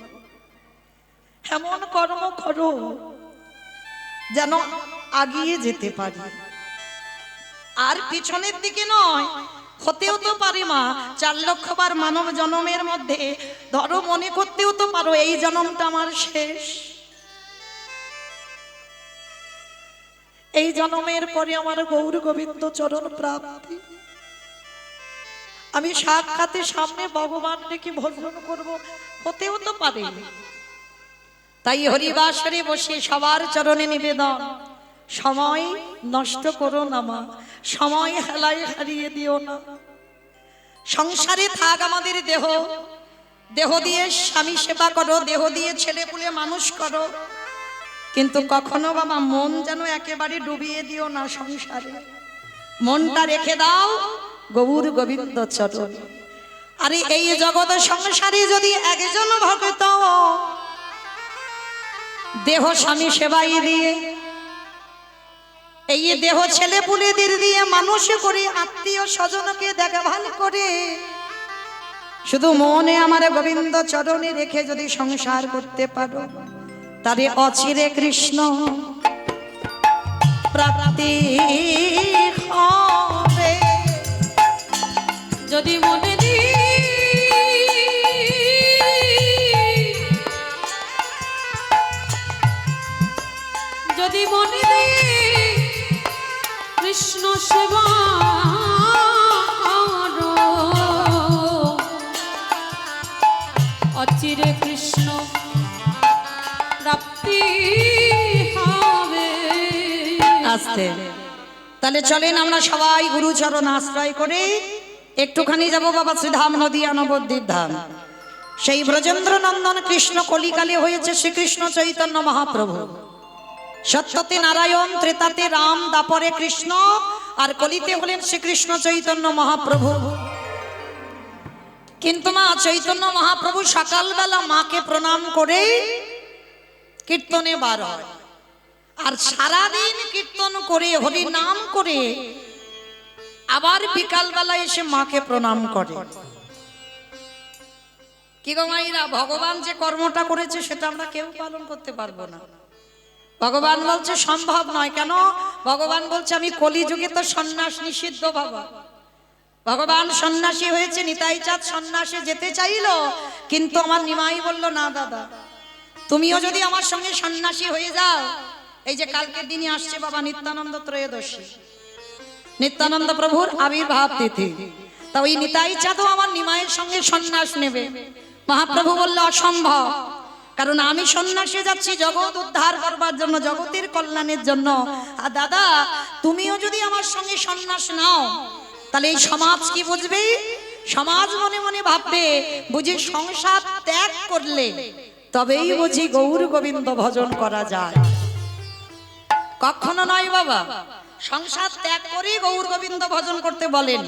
এমন কর্ম করো যেন আগিয়ে যেতে পারি, আর পিছনের দিকে নয়। হতেও তো পারে মা 4 লক্ষ বার মানব জন্মের মধ্যে ধরো মনে করতেও তো পারো এই জন্মটা আমার শেষ, এই জন্মের পরে আমার গৌর গোবিন্দ চরণ প্রাপ্তি, আমি সাক্ষাতের সামনে ভগবান ডেকে ভজন করব, হতেও তো পারে। তাই হরিবাসরে বসে সবার চরণে নিবেদন, সময় নষ্ট করো না মা, সময় হেলায় হারিয়ে দিও না। সংসারে থাক আমাদের দেহ, দেহ দিয়ে স্বামী সেবা করো, দেহ দিয়ে ছেলে পুলে মানুষ করো, কিন্তু কখনো বাবা মন যেন একেবারে ডুবিয়ে দিও না সংসারে। মনটা রেখে দাও গৌর গোবিন্দ চরণ। আরে এই জগৎ সংসারে যদি একজন ভক্ত দেহ স্বামী সেবাই দিয়ে, এই দেহ ছেলে পুলেদের দিয়ে মানুষ করে, আত্মীয় স্বজনকে দেখভাল করে, শুধু মনে আমার গোবিন্দ চরণে রেখে যদি সংসার করতে পারো, তারে অচিরে কৃষ্ণ প্রাপ্তি হবে। যদি মনে দিই, যদি মনে দিই কৃষ্ণ সেবা করো, অচিরে কৃষ্ণ প্রাপ্তি হবে। আস্তে তাহলে চলেন আমরা সবাই গুরুচরণ আশ্রয় করে একটুখানি যাব বাবা শ্রীধাম নদিয়া নবদ্বীপ ধাম। সেই ব্রজেন্দ্র নন্দন কৃষ্ণ কলিকালে হয়েছে শ্রীকৃষ্ণ চৈতন্য মহাপ্রভু। সত্যতে নারায়ণ, ত্রেতাতে রাম, দাপরে কৃষ্ণ, আর কলিতে হলেন শ্রীকৃষ্ণ চৈতন্য মহাপ্রভু। কিন্তু মা চৈতন্য মহাপ্রভু সকালবেলা মাকে প্রণাম করে কীর্তনে বার হয়, আর সারাদিন কীর্তন করে হরি নাম করে আবার বিকালবেলা এসে মাকে প্রণাম করে। কি গো মাইরা, ভগবান যে কর্মটা করেছে সেটা আমরা কেউ পালন করতে পারবো না। ভগবান বলছে সম্ভব নয়। কেন? ভগবান বলছে আমি কলিযুগে তো সন্ন্যাস নিষিদ্ধ বাবা। ভগবান সন্ন্যাসী হয়েছে, নিতাই চাঁদ সন্ন্যাসে যেতে চাইলো, কিন্তু আমার নিমাই বলল না দাদা, তুমিও যদি আমার সঙ্গে সন্ন্যাসী হয়ে যাও, এই যে কালকের দিনই আসছে বাবা নিত্যানন্দ ত্রয়োদশী, নিত্যানন্দ প্রভুর আবির্ভাব তিথি, তা ওই নিতাই চাঁদও আমার নিমাইয়ের সঙ্গে সন্ন্যাস নেবে। মহাপ্রভু বলল অসম্ভব, কারণ আমি সন্ন্যাসে যাচ্ছি জগৎ উদ্ধার করবার জন্য, জগতের কল্যাণের জন্য। আর দাদা তুমিও যদি আমার সঙ্গে সন্ন্যাস নাও, তাহলে এই সমাজ কি বুঝবে? সমাজ মনে মনে ভাববে বুঝি সংসার ত্যাগ করলে তবেই বুঝি গৌর গোবিন্দ ভজন করা যায়। কখনো নয় বাবা, সংসার ত্যাগ করে গৌর গোবিন্দ ভজন করতে বলেন।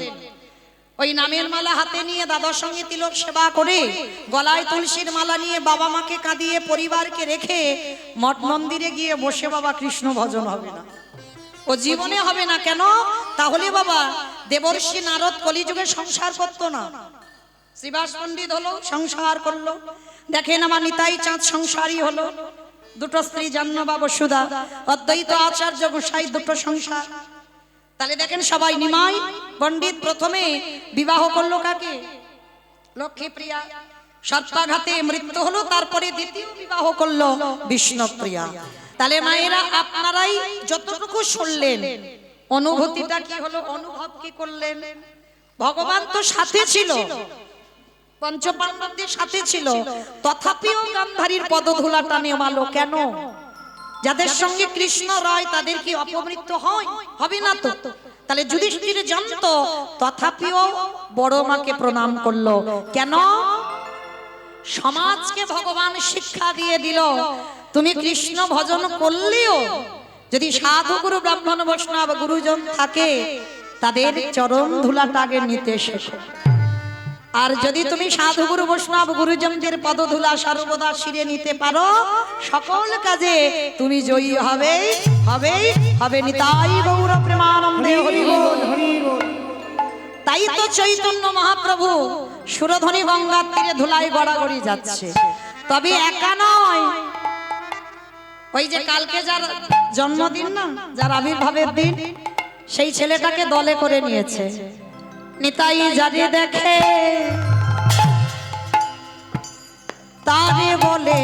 ওই নামের মালা হাতে নিয়ে দাদার সঙ্গে তিলক সেবা করে, গলায় তুলসীর মালা নিয়ে বাবা মাকে কাঁদিয়ে পরিবারকে রেখে মঠ মন্দিরে গিয়ে বসে বাবা কৃষ্ণ ভজন হবে না, ও জীবনে হবে না। কেন? তাহলে বাবা দেবর্ষি নারদ কলিযুগে সংসার করতো না। শ্রীবাস পণ্ডিত হলো, সংসার করলো। দেখেন আমার নিতাই চাঁদ সংসারী হলো, দুটো স্ত্রী জাহ্নবা বসুধা, অদ্বৈত আচার্য গোসাই দুটো সংসার। তাহলে দেখেন সবাই, নিমাই পণ্ডিত প্রথমে বিবাহ করলো কাকে? লক্ষ্মীপ্রিয়া। সর্পাঘাতে মৃত্যু হলো, তারপরে দ্বিতীয় বিবাহ করলো বিষ্ণুপ্রিয়া। তাহলে মায়েরা আপনারাই যতটুকু শুনলেন, অনুভূতিটা কি হলো, অনুভব কি করলেন? ভগবান তো সাথে ছিল, পঞ্চপাণ্ডবদের সাথে ছিল, তথাপিও গান্ধারীর পদধূলাটা নেওয়ালো কেন? যাদের সঙ্গে কৃষ্ণ রয় তাদের কি অপমৃত্যু হয়? হবে না তো। তাহলে যুধিষ্ঠির জানতো, তথাপিও বড় মাকে প্রণাম করলো কেন? সমাজকে ভগবান শিক্ষা দিয়ে দিল, তুমি কৃষ্ণ ভজন করলেও যদি সাধু গুরু ব্রাহ্মণ বৈষ্ণব গুরুজন থাকে, তাদের চরণ ধুলাটা আগে নিতে শেখো। আর যদি তুমি সাধু গুরু বৈষ্ণব গুরুজনদের পদধূলা সর্বদা শিরে নিতে পারো, সকল কাজে তুমি জয়ী হবে হবে হবে। নিতাই গৌর প্রেমানন্দে হরি বল হরি বল। তাই তো চৈতন্য মহাপ্রভু সুরধনী গঙ্গার তীরে ধুলায় গড়াগড়ি যাচ্ছে। তবে একা নয়, ওই যে কালকে যার জন্মদিন না, যার আবির্ভাবের দিন, সেই ছেলেটাকে দলে করে নিয়েছে। নিতাই যারে দেখে তারে বলে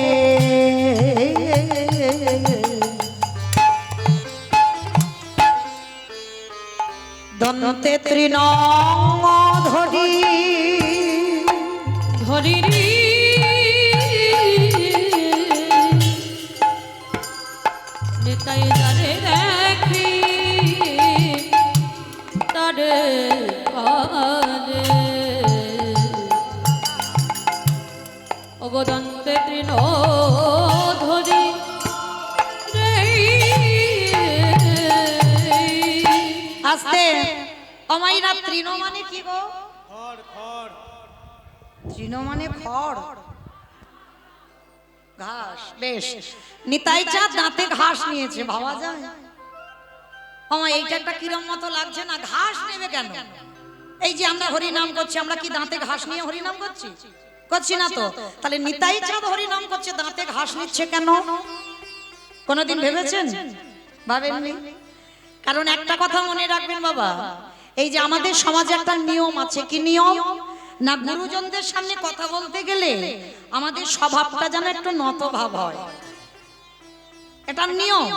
দন্তে তৃণঙ্গ ধরি ধরি রে নিতাই যারে দেখি তারে কালে অবদন্তে তৃণ ধরি রে। আস্তে অমাইরা তৃণ মানে কি গো? তৃণ মানে খড়, ঘাস। বেশ, নিতাই চাঁদ দাঁতে ঘাস নিয়েছে, ভাবা যায়? আমার এইটা একটা কিরম মতো লাগছে না? ঘাস নেবে কেন? এই যে আমরা হরি নাম করছি, আমরা কি দাঁতে ঘাস নিয়ে হরি নাম করছি? করছি না তো। তাহলে নিতাই চাঁদ হরি নাম করছে, দাঁতে ঘাস নিচ্ছে কেন? কোনদিন ভেবেছেন? ভাবেননি? কারণ একটা কথা মনে রাখবেন বাবা, এই যে আমাদের সমাজে একটা নিয়ম আছে। কি নিয়ম? না, গুরুজনদের সামনে কথা বলতে গেলে আমাদের স্বভাবটা যেন একটু নত ভাব হয়। এটা নিয়ম।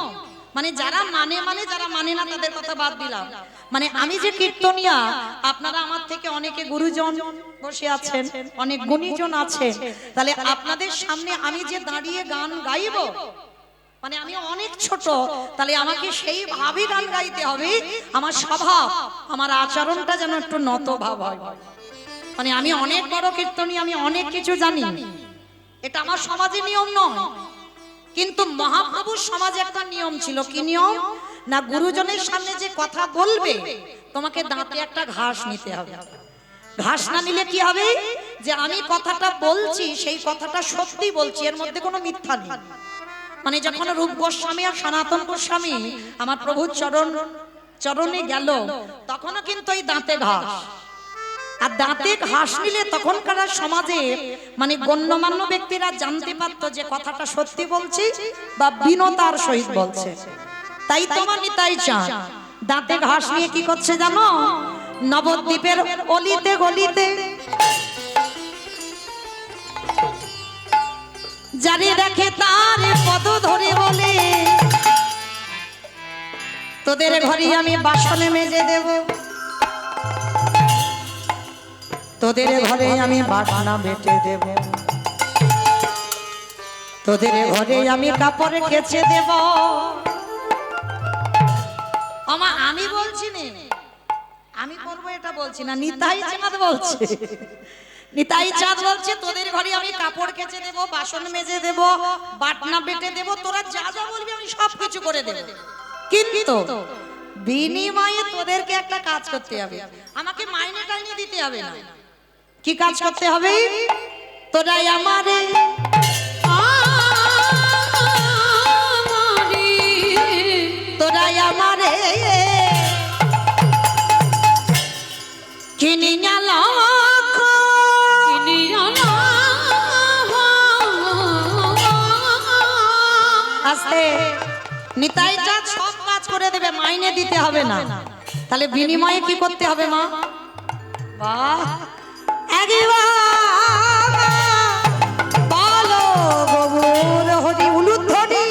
মানে যারা মানে যারা মানে না তাদের কথা বাদ দিলাম। মানে আমি যে কীর্তনিয়া, আপনারা আমার থেকে অনেকে গুরুজন বসে আছেন, অনেক গুণীজন আছে, তাহলে আপনাদের সামনে আমি যে দাঁড়িয়ে গান গাইবো, মানে আমি অনেক ছোট, তাহলে আমাকে সেইভাবে গান গাইতে হবে। আমার স্বভাব, আমার আচরণটা যেন একটু নত ভাব হয়। মানে আমি অনেক বড় কীর্তনী, আমি অনেক কিছু জানি, এটা আমার সমাজে নিয়ম নয়। কিন্তু মহাপ্রভুর সমাজে একটা নিয়ম ছিল। কি নিয়ম? না, গুরুজনের সামনে যে কথা বলবে তোমাকে দাঁতে একটা ঘাস নিতে হবে। ঘাস না নিলে কি হবে? যে আমি কথাটা বলছি সেই কথাটা সত্যি বলছি, এর মধ্যে কোনো মিথ্যা নেই। মানে যখন রূপ গোস্বামী আর সনাতন গোস্বামী আমার প্রভুর চরণে গেল, তখনও কিন্তু এই দাঁতে ঘাস। আর দাঁতে ঘাস নিলে তখনকার সমাজে মানে গণ্যমান্য ব্যক্তিরা জানতে পারতো যে কথাটা সত্যি বলছি বা বিনতার সহিত বলছে। তাই তোমার নিতাই চাঁদ দাঁতে ঘাস নিয়ে কি করছে জানো? নবদ্বীপের অলিতে গলিতে যারে দেখে তার পদ ধরে বলে, তোদের ঘরে আমি বাসনে মেজে দেব, তোদের ঘরে আমি বাসনা বেটে দেব, তোদের ঘরে আমি কাপড় কেচে দেব। আমি বলছি না, আমি করবো এটা বলছি না, নিতাই চাঁদ বলছে। নিতাই চাঁদ বলছে তোদের ঘরে আমি কাপড় কেচে দেব, বাসন মেজে দেব, বাটনা বেটে দেব, তোরা যা যা বলবি আমি সব কিছু করে দেব। কিন্তু বিনিময়ে তোদেরকে একটা কাজ করতে হবে, আমাকে মাইনে টাইনে দিতে হবে না। কি কাজ করতে হবে? তোরাই আমারে তোরাই আমারে কিনে গেল, আস্তে। নিতাই চাঁদ সব কাজ করে দেবে, মাইনে দিতে হবে না। তাহলে বিনিময়ে কি করতে হবে মা? বাহ, বলো গৌর হরি উলুধ্বনি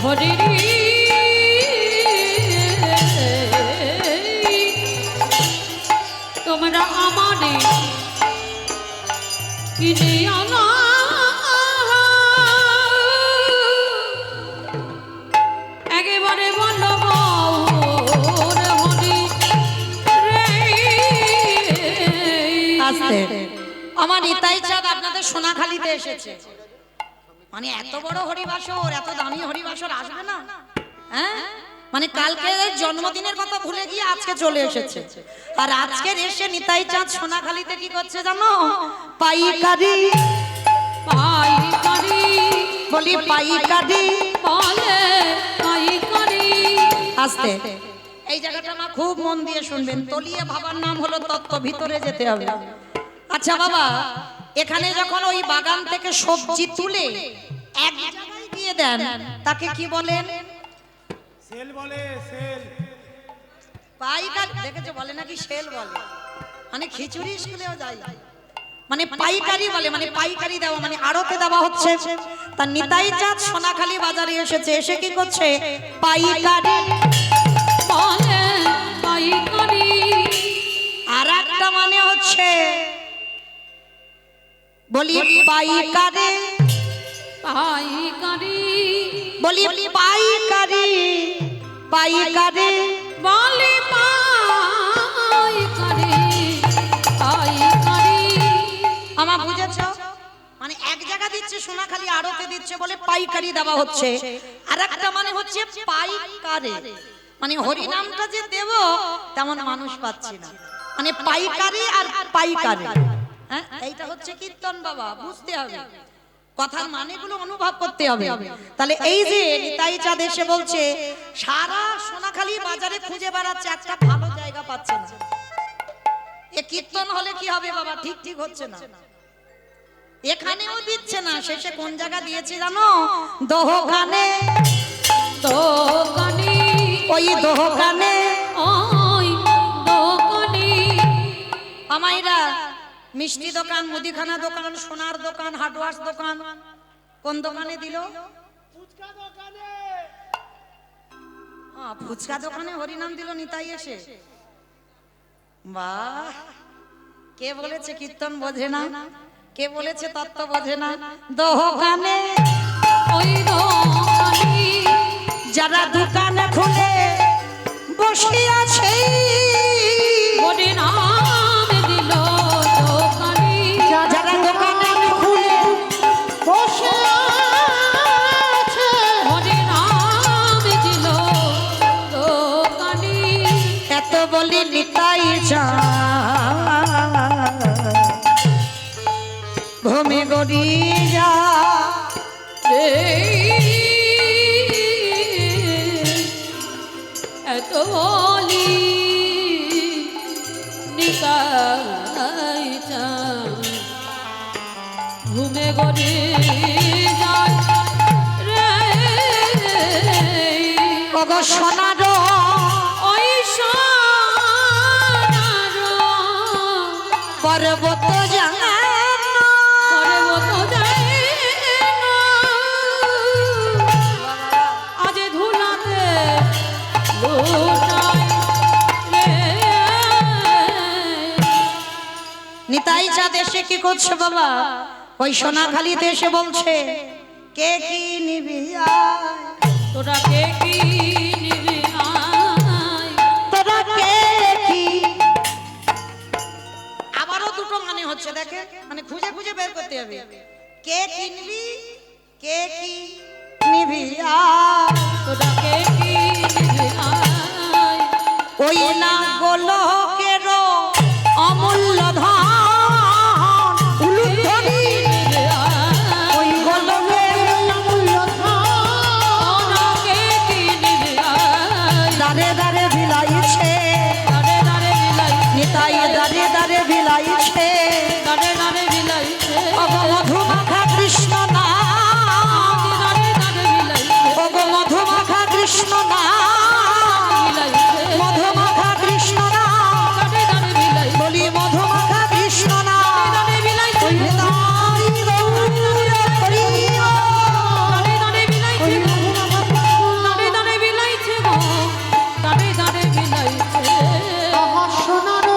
হরি তোমরা আমারে কিনে আনা, একেবারে বলো গৌর হরি রে। আস্তে। আমার নিতাই চাঁদ আপনাদের সোনাখালীতে এসেছে, মানে এত বড় হরিবাসর, এত দামি হরিবাসর আসবে না? হ্যাঁ, মানে কালকে জন্মদিনের কথা ভুলে গিয়ে আজকে চলে এসেছে। আর আজকের এসে নিতাই চাঁদ সোনাখালীতে কি করছে জানো? পাইকারি পাইকারি বলি, পাইকারি বলে পাইকারি। আস্তে। এই জায়গাটা মা খুব মন দিয়ে শুনবেন। তলিয়ে ভাবার নাম হলো তত্ত্ব, ভিতরে যেতে হবে। আচ্ছা বাবা, এখানে যখন ওই বাগান থেকে সবজি তুলে এক জায়গায় দিয়ে দেন, তাকে কি বলেন? সেল বলে, সেল। পাইকারি দেখেছো, বলে নাকি সেল বলে। মানে খিচুড়ি স্কুলেও যায়, মানে পাইকারি বলে, মানে পাইকারি দেওয়া, মানে আড়তে দেওয়া হচ্ছে। তার নিতাই চাঁদ সোনাখালী বাজারে এসেছে, এসে কি করছে? পাইকারি বলে পাইকারি। আর একটা মানে হচ্ছে বলি পাইকারি, পাইকারি বলি পাইকারি, পাইকারি বলে পাইকারি পাইকারি। আমার বুঝেছো? মানে এক জায়গা দিচ্ছে সোনাখালী, আড়তে দিচ্ছে বলে পাইকারি দেওয়া হচ্ছে। আর একটা মানে হচ্ছে পাইকারে, মানে হরিনামটা যে দেব তেমন মানুষ পাচ্ছি না, মানে পাইকারি আর পাইকারি। হ্যাঁ, এইটা হচ্ছে কীর্তন বাবা, বুঝতে হবে কথার মানেগুলো অনুভব করতে হবে। তাহলে এই যে নিতাই চাঁদ এসে বলছে সারা সোনাখালী বাজারে খুঁজে বেড়াচ্ছে, একটা ভালো জায়গা পাচ্ছে না। এ কীর্তন হলে কি হবে বাবা? ঠিক ঠিক হচ্ছে না, এখানেও দিচ্ছে না। শেষে কোন জায়গা দিয়েছে জানো? দোকানে, দোকানি ওই দোকানে ওই দোকানি আমাইরা মিষ্টি দোকান, মুদিখানা দোকান, সোনার দোকান, হার্ডওয়্যার দোকান, কোন দোকানে দিল? ফুচকা দোকানে। ফুচকা দোকানে হরিনাম দিল নিতাই এসে। বাহ, কে বলেছে কীর্তন বোঝে না? কে বলেছে তত্ত্ব বোঝে না? দোকানে ওই দোকানি যারা দোকানে খুলে বসে আছে, বলে নাম দিল দোকানি, যারা দোকানে খুলে বসে আছে, বলে নাম দিল দোকানি। এত বলি নিতাই চাঁদ ভূমি গড়ি যা, এত বলি নিতাই চাঁদ ঘুমে গড়ে যায় রে। ওগো সোনার ওই সোনার পর্বত জানা, পর্বত যায় না, আজ ধুলাতে লুটায় রে। নিতাই চাঁদ এসে কি করছে বাবা? ওই সোনাখালীতে এসে বলছে কে কি নিবি আয়, তোরা কে কি নিবি আয়, তোরা কে কি। আবারও দুটো মানে হচ্ছে, দেখে মানে খুঁজে খুঁজে বের করতে হবে। কে কিনবি, কে কি নিবি আয়, তোরা কে কি নিবি আয়, ওই না গোলকের অমূল্য ধন উলুধ্বনি, নিবি আয়, ওই গোলকের অমূল্য ধন তোরা কে কি নিবি আয়, দাঁড়ে দাঁড়ে বিলাইছে, দাঁড়ে দাঁড়ে বিলাইছে, নিতাই দাঁড়ে দাঁড়ে বিলাইছে, দাঁড়ে দাঁড়ে বিলাইছে, ওগো মধুমাখা কৃষ্ণ নাম, দাঁড়ে দাঁড়ে বিলাইছে, ওগো মধুমাখা কৃষ্ণ নাম, বিলাইছে, মধুমাখা কৃষ্ণ নাম, দাঁড়ে দাঁড়ে বিলাইছে, বলি মধুমাখা কৃষ্ণ নাম, দাঁড়ে বিলাইছে, ওই নিতাই গৌর হরিও, দাঁড়ে দাঁড়ে বিলাইছে, দাঁড়ে দাঁড়ে বিলাইছে গো, দাঁড়ে দাঁড়ে বিলাইছে। আমার সোনার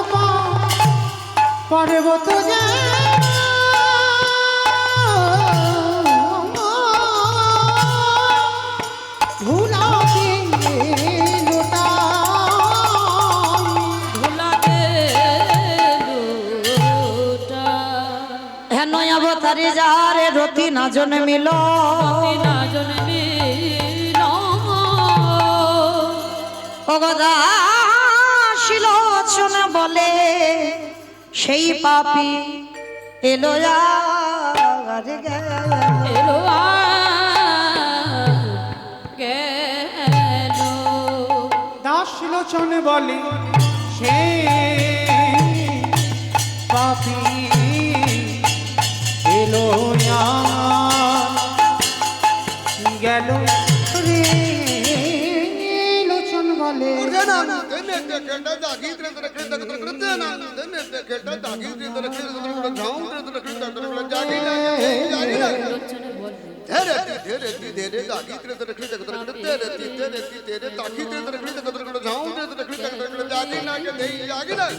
পর্বত ভোলাতে লুটা, হ্যাঁ নয় অবতারে যারে রতি না জন্মিল, না জন্মিল, অগদাশিলোচন বলে সেই পাপী এলো আর গেল। এলো আর গেল, দাস লোচন বলে সে পাপি এলো গেল রে। লোচন বলে লোচনে বলে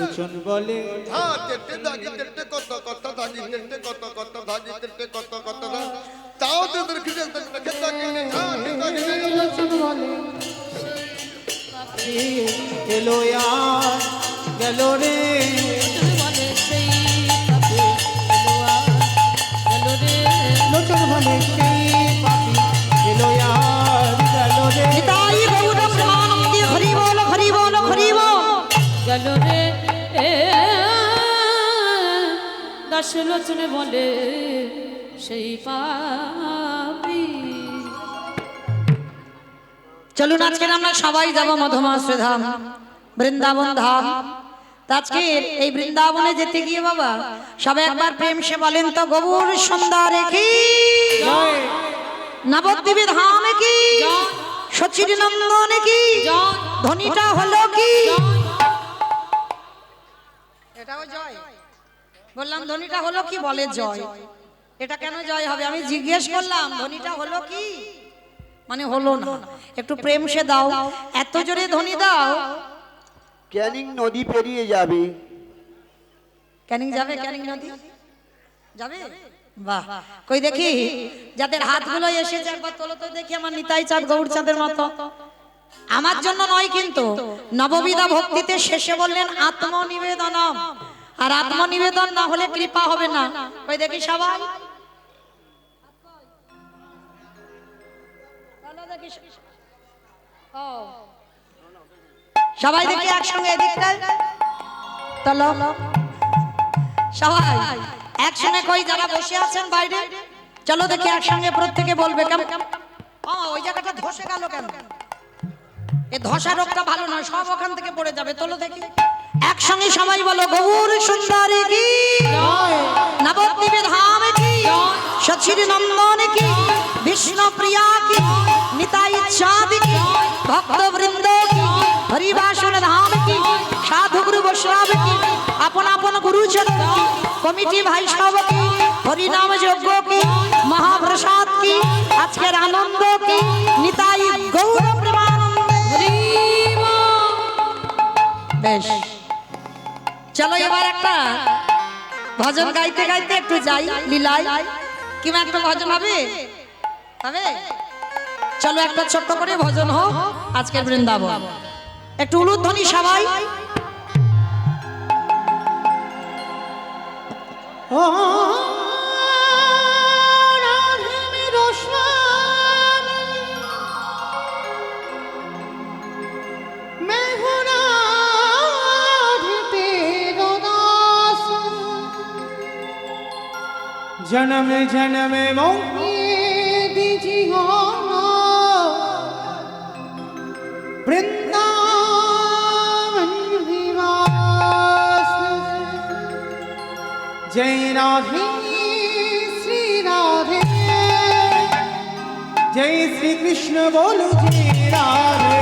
লোচন বলে লোচন বলে এলো আর গেল রে। লোচনে বলে সেই পাপে এলো আর গেল রে। লোচন বলে সেই পাপি এলো আর গেল রে। নিতাই গৌর প্রেমানন্দে হরি বল। সে লোচনে বলে সেই পাপী। চলুন আজকে আমরা সবাই যাব মধুমাশ্রী ধাম, বৃন্দাবন ধাম। আজকে এই বৃন্দাবনে যেতে গিয়ে বাবা সবাই একবার প্রেম সে বলেন তো, গৌর সুন্দর কি নবদ্বীপে ধাম কি, সচির নন্দন কি, ধ্বনিটা হলো কি? এটাও জয় বললাম, ধ্বনিটা হলো কি? বলে জয়। এটা কেন জয় হবে? আমি জিজ্ঞেস করলাম ধ্বনিটা হলো কি, মানে হলো না। একটু প্রেম সে দাও, এত জোরে ধ্বনি দাও। ক্যানিং নদী পেরিয়ে যাবে। ক্যানিং যাবে? ক্যানিং নদী যাবে? বাহ, কই দেখি যাদের হাতগুলো এসেছে একবার তোলো তো দেখি। আমার নিতাই চাঁদ গৌর চাঁদের মতো। আমার জন্য নয় কিন্তু, নববিধা ভক্তিতে শেষে বললেন আত্মনিবেদনম, আর আত্মনিবেদন না হলে কৃপা হবে না। কই দেখি সবাই, সবাই দেখি একসঙ্গে এদিকটায় চলো সবাই একসঙ্গে। কই যারা বসে আছেন বাইরে, চলো দেখি একসঙ্গে প্রত্যেকে বলবে। কেমন ওই জায়গাটা ধসে গেল কেন? এই ধসা রোগটা ভালো নয়, সব ওখান থেকে পড়ে যাবে। তোলো দেখি একসঙ্গে সবাই বলো, গৌর সুন্দরী কি, নবদ্বীপে ধাম কি, সচির নন্দন কি, বিষ্ণু প্রিয়া কি, নিতাই চাঁদ কি, ভক্ত বৃন্দ কি, হরিবাসন ধাম কি, সাধু গুরু বৈষ্ণব কি, আপন আপন গুরুজন কি, কমিটি ভাই সব কি, হরিনাম যজ্ঞ কি, মহাপ্রসাদ কি, আজকের আনন্দ কি, নিতাই গৌর প্রেমানন্দে। বেশ, চলো এবার একটা ভজন গাইতে গাইতে একটু যাই লীলায়। কিংবা একটা ভজন হবে? হবে? চলো একটা ছোট্ট করে ভজন হোক আজকের বৃন্দাবন। একটু উলুধ্বনি সবাই। ও রাধে মেরো স্বামী, मैं हूँ राधे तेरो दास, जन्म जन्म मोहे दीजियो वृंदावन निवास। जय राधे श्री राधे, जय श्री कृष्ण बोलो जय राधे।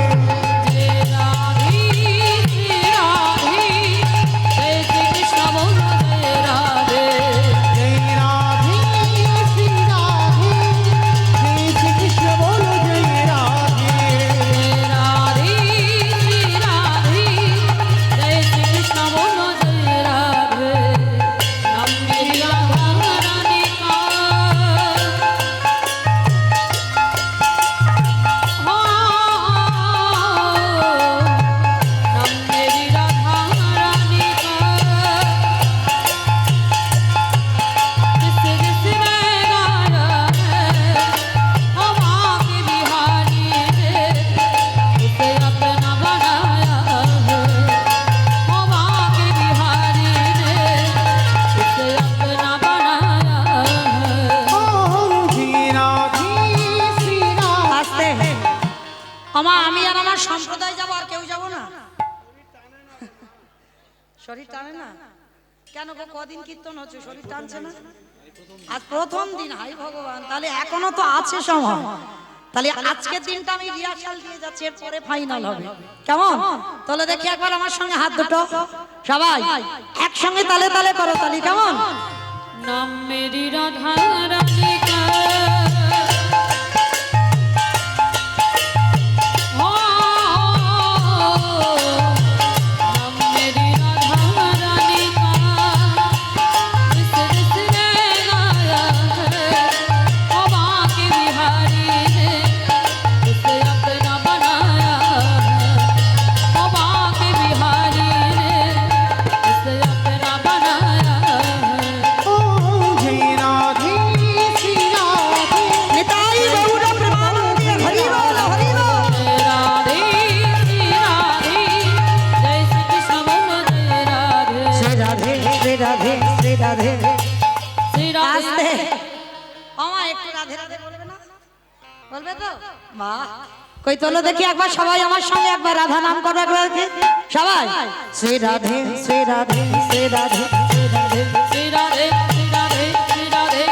আমি আর আমার সম্প্রদায় যাবো, আর কেউ যাবো না? শরীর টানে না কেন গো? কদিন কীর্তন হচ্ছে, শরীর টানছে না? আজ প্রথম দিন। হাই ভগবান, তাহলে এখনো তো আছে সময়। তাহলে আজকের দিনটা আমি রিহার্সাল দিয়ে যাচ্ছি, এরপরে ফাইনাল হবে। কেমন? তাহলে দেখি একবার আমার সঙ্গে হাত দুটো সবাই একসঙ্গে তালে তালে করো তালি। কেমন? নাম মেরি রাধা রানী কা, রাধে রাধে রাধে রাধে বলবে না? বলবে তো? বাহ, কই তোলো দেখি একবার সবাই আমার সঙ্গে একবার রাধা নাম করো একবার দেখি সবাই। শ্রী রাধে শ্রী রাধে শ্রী রাধে শ্রী রাধে শ্রী রাধে শ্রী রাধে শ্রী রাধে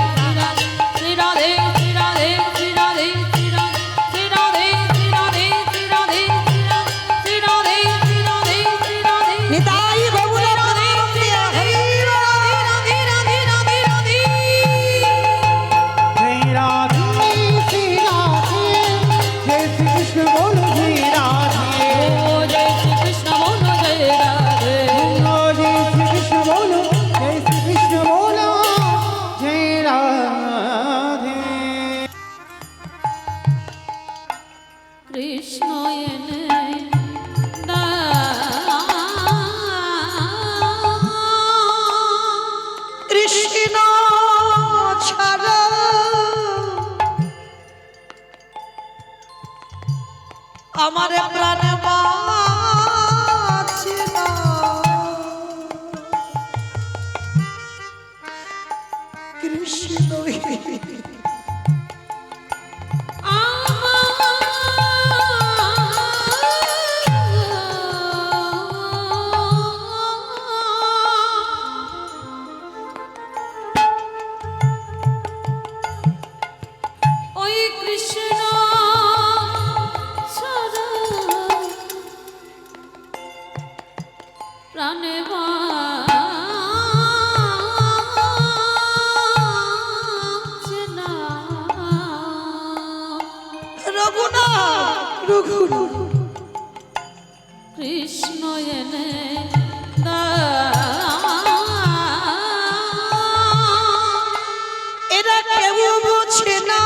শ্রী রাধে শ্রী রাধে শ্রী রাধে শ্রী রাধে শ্রী রাধে শ্রী রাধে শ্রী রাধে শ্রী রাধে শ্রী রাধে শ্রী রাধে নিতাই গৌর প্রেমানন্দে হরি রাধে রাধে রাধে রাধে রাধে जय राधे श्री राधे जय श्री कृष्ण बोलो जय राधे ও জয় শ্রী কৃষ্ণ বলো জয় রাধে ओ जय श्री कृष्ण बोलो जय श्री कृष्ण बोलो जय राधे কৃষ্ণ এনে কৃষ্ণ ছাড়া আমার প্রাণ বাঁচে না। কৃষ্ণ ওই কৃষ্ণ ছাড়া প্রাণে বাঁচে না। রঘুনাথ রঘুনাথ কৃষ্ণ এনে এরা কেউ বোঝে না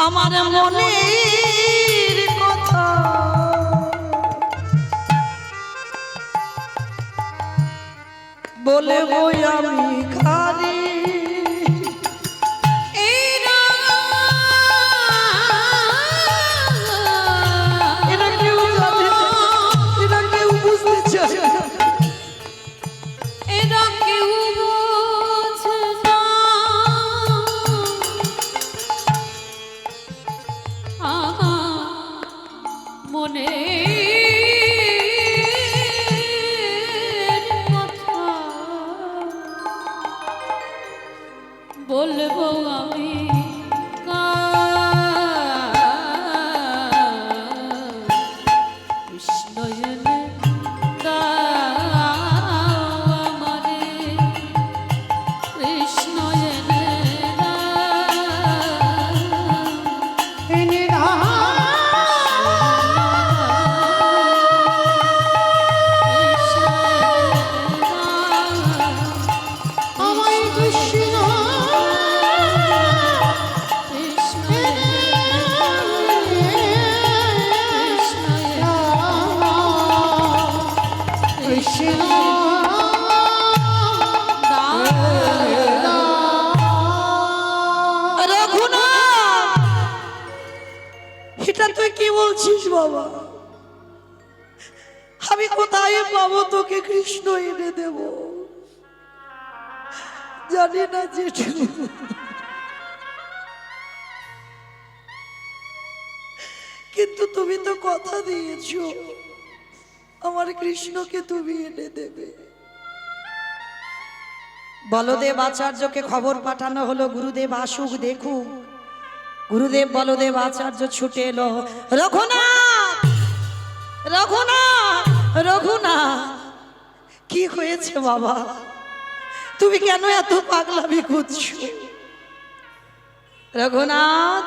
আমার মনের কথা। বলবো আমি খালি এরা কেউ জানে না, এরা কেউ বুঝতে চায় না। এরা কেউ বোঝে না আমার মনের কথা। বলবো আমি কৃষ্ণ এনে আমারে কৃষ্ণ এনে एने আমায় কৃষ্ণ কৃষ্ণ রঘুনাথ, এটা তুই কি বলছিস বাবা? আমি কোথায় পাবো তোকে কৃষ্ণ এনে দেব? জানি না জেঠু, কিন্তু তুমি তো কথা দিয়েছো আমার কৃষ্ণকে তুমি এনে দেবে। বলদেব আচার্যকে খবর পাঠানো হলো, গুরুদেব আসুক দেখুক। গুরুদেব বলদেব আচার্য ছুটে এলো। রঘুনাথ রঘুনাথ রঘুনাথ, কি হয়েছে বাবা? তুমি কেন এত পাগলামি করছো? রঘুনাথ,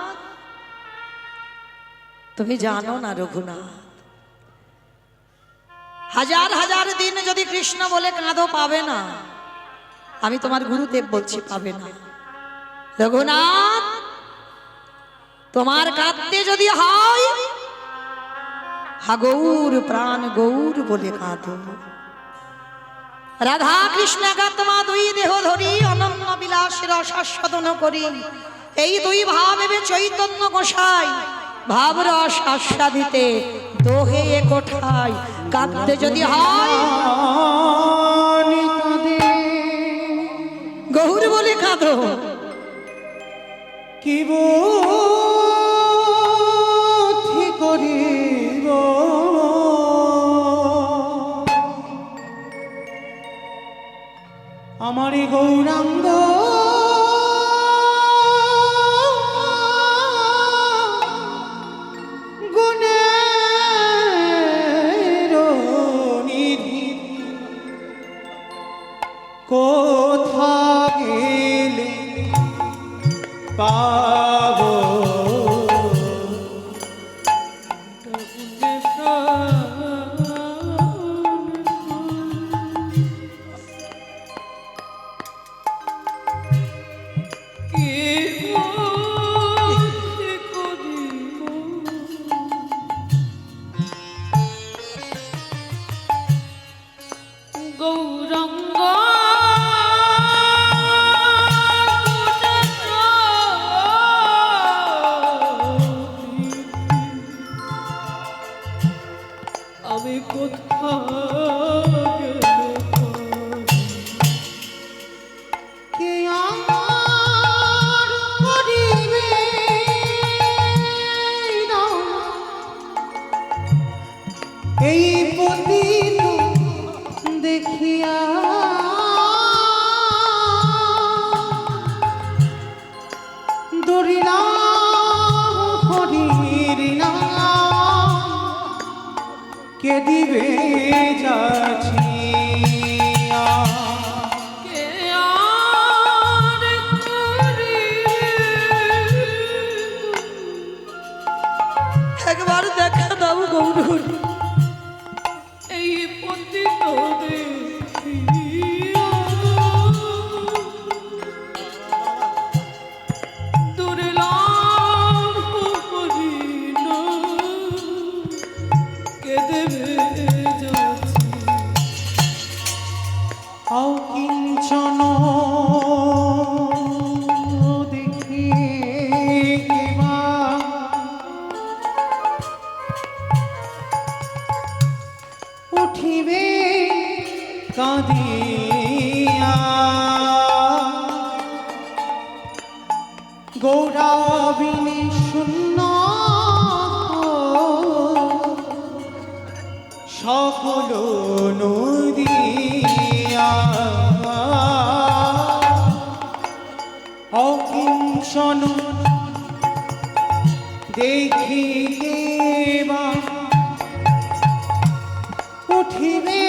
তুমি জানো না রঘুনাথ, হাজার হাজার দিন যদি কৃষ্ণ বলে কাঁদো পাবে না। আমি তোমার গুরুদেব বলছি পাবে না। রঘুনাথ, তোমার কাঁদতে যদি হয় হা গৌর প্রাণ গৌর বলে কাঁদো। রাধা কৃষ্ণ একাত্মা দুই দেহ ধরি অনন্য বিলাসের আস্বাদন করি। এই দুই ভাব এবে চৈতন্য গোসাই ভাব রস আস্বাদিতে দোহে এ কোঠায়। কাঁদতে যদি হয় গৌর বলে কাঁদো। কি বুদ্ধি করিব আমারি গৌরাঙ্গ গুণের নিধি কোথা গেলে পাবো গৌরঙ্গ আমি কোথায় কে আর করিবে না এই পতিত দেখিয়া দরিলা হরির নাম কে দিবে যাচিয়া কে আর করিবে একবার দেখা দাও গৌর। এই পতিত দেখিয়া দুর্লভ হরিণ কে দেবে যাচ্ছি অকিঞ্চন দেখি কেবা উঠিবে কাঁদিয়া গৌরাবিনী শূন্য সকল নদিয়া অকিঞ্চন দেখি কেবা উঠিবে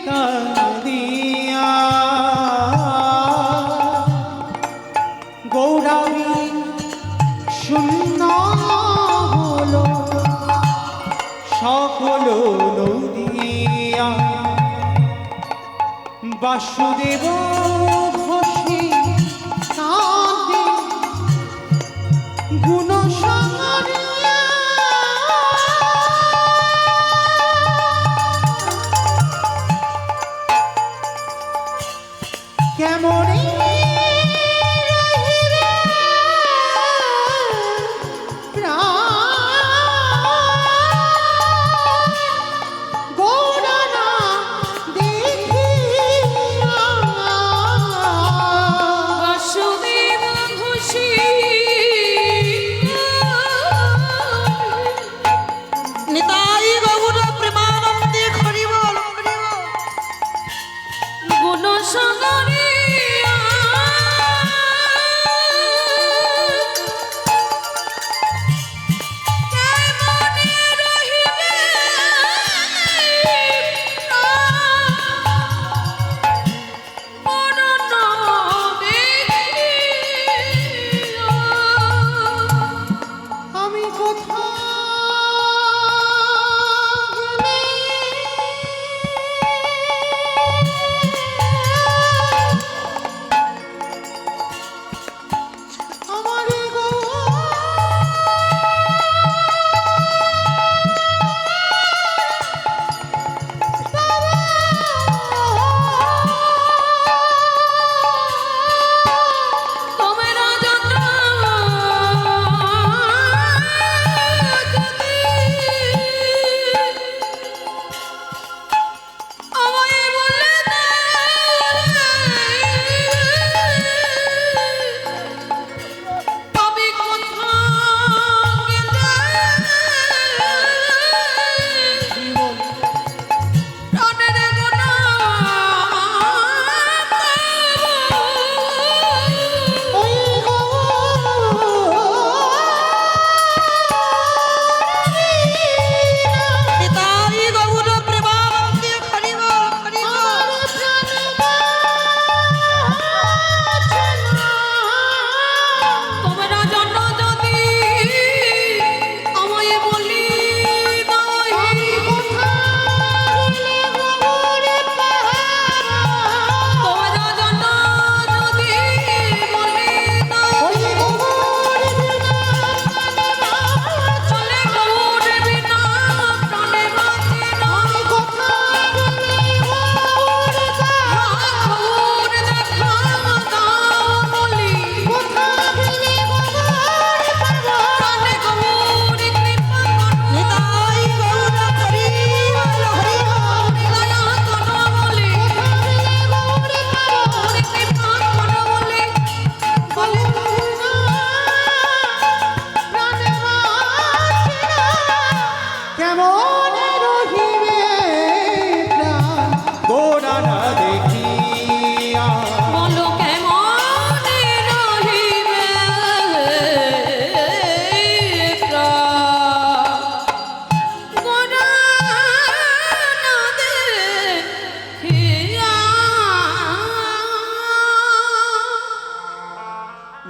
কাঁদিয়া গৌরাবী শূন্য হলো সকল নদিয়া বাসুদেব ঘোষে কাঁদে গুণসাগরিয়া কেমনে রহিবে প্রাণ গৌরনা দেখিয়া বাসুদেব ঘোষী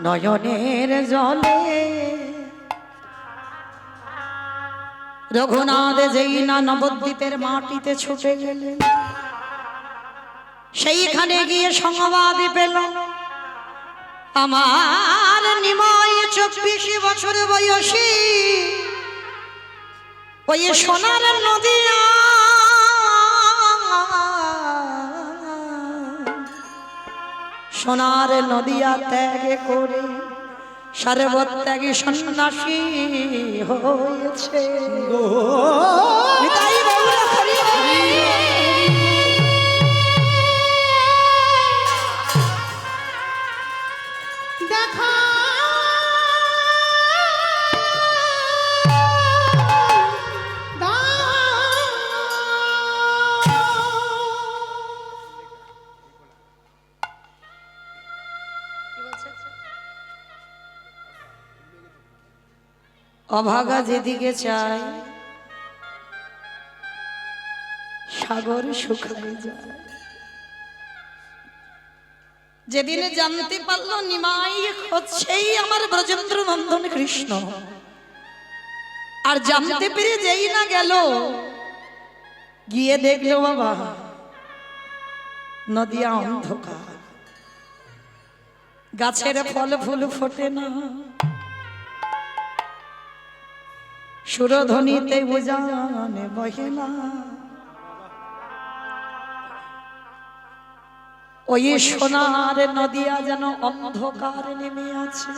নয়নের জলে রঘুনাথ যেই না নবদ্বীপের মাটিতে ছুটে গেলেন, সেইখানে গিয়ে সংবাদ পেল আমার নিমাই 24 বছর বয়সী ওই সোনার নদিয়া সোনার নদিয়া ত্যাগ করে সর্বত্যাগী সন্ন্যাসী হয়েছে। নিতাই গৌর হরি হরি। দেখা অভাগা যেদিকে চায় সাগর শুকায় যায়। যেদিনে জানতে পারলো নিমাই হচ্ছেই আমার ব্রজেন্দ্র নন্দন কৃষ্ণ, আর জানতে পেরে যেই না গেল, গিয়ে দেখলো বাবা নদিয়া অন্ধকার, গাছের ফল ফুল ফোটে না, সুরধ্বনিতে উজানে বহে না, ওই সোনার নদিয়া যেন অন্ধকার নেমে আছে।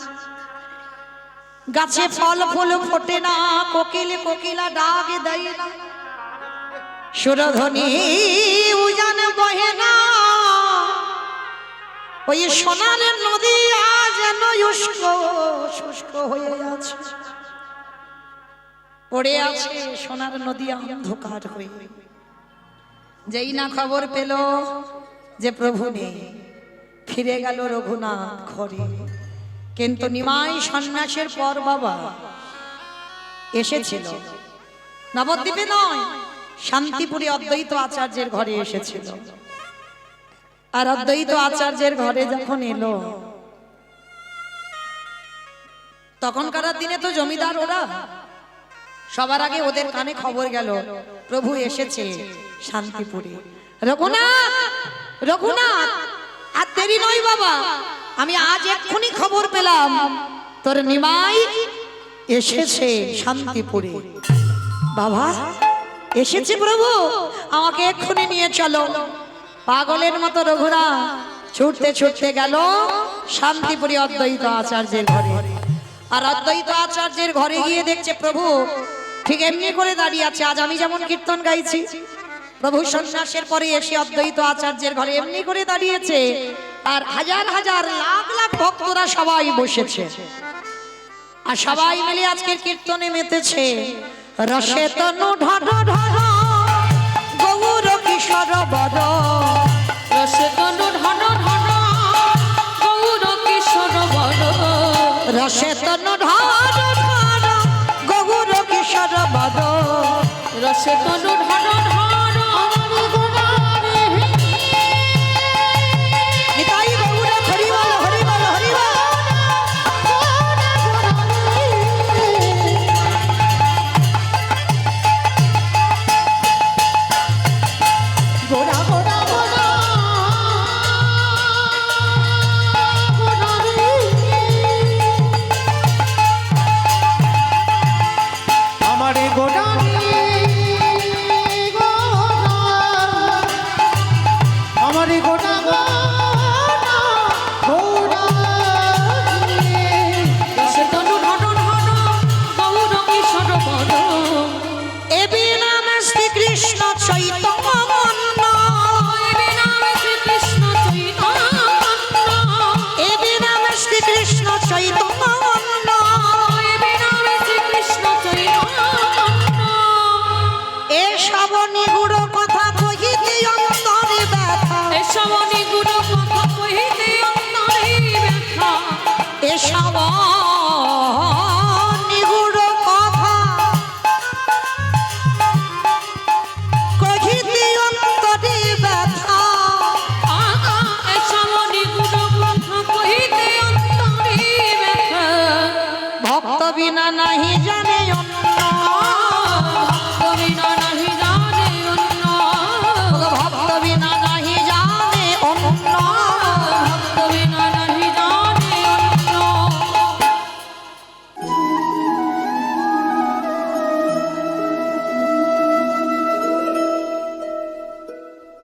গাছে ফল ফুল ফোটে না, কোকিল কোকিলা ডাক দেয় না, সুরধ্বনি উজানে বহে না, ওই সোনার নদিয়া যেন শুষ্ক শুষ্ক হয়ে আছে, পড়ে আছে সোনার নদিয়া অন্ধকার হয়ে। যেই না খবর পেল যে প্রভু নেই, ফিরে গেল রঘুনাথ ঘরে। কিন্তু নিমাই সন্ন্যাসের পর বাবা এসেছিল নবদ্বীপে নয়, শান্তিপুরে অদ্বৈত আচার্যের ঘরে এসেছিল। আর অদ্বৈত আচার্যের ঘরে যখন এলো, তখনকার দিনে তো জমিদার ওরা, সবার আগে ওদের কানে খবর গেল প্রভু এসেছে শান্তিপুরে। রঘুনাথ রঘুনাথ, আর দেরি নয় বাবা, আমি আজ এক্ষুনি খবর পেলাম তোর নিমাই এসেছে শান্তিপুরে। বাবা এসেছে প্রভু, আমাকে এক্ষুনি নিয়ে চলো। পাগলের মতো রঘুনাথ ছুটতে ছুটতে গেল শান্তিপুরে অদ্বৈত আচার্যের ঘরে। আর অদ্বৈত আচার্যের ঘরে গিয়ে দেখছে প্রভু ঠিক এমনি করে দাঁড়িয়ে আছে। আজ আমি যেমন কীর্তন গাইছি, প্রভু সন্ন্যাসের পরে এসে অদ্বৈত আচার্যের ঘরে এমনি করে দাঁড়িয়েছে, আর হাজার হাজার লাখ লাখ ভক্তরা সবাই বসেছে, আর সবাই মিলে আজকের কীর্তনে মেতেছে। রসে তনু ঢর ঢর গৌর কিশোর বদ, রসে তনু ঢন ঢন গৌর কিশোর বদ, রসে তনু ঢর ঢর গৌর কিশোর বদ, রসে তনু ঢন ঢন। নিতাই গৌর হরি বল হরি বল হরি বল। গোড়া গোড়া গোড়া গোড়া রে, আমারে গোড়া রে নাহি জানে অন্য ভক্ত বিনা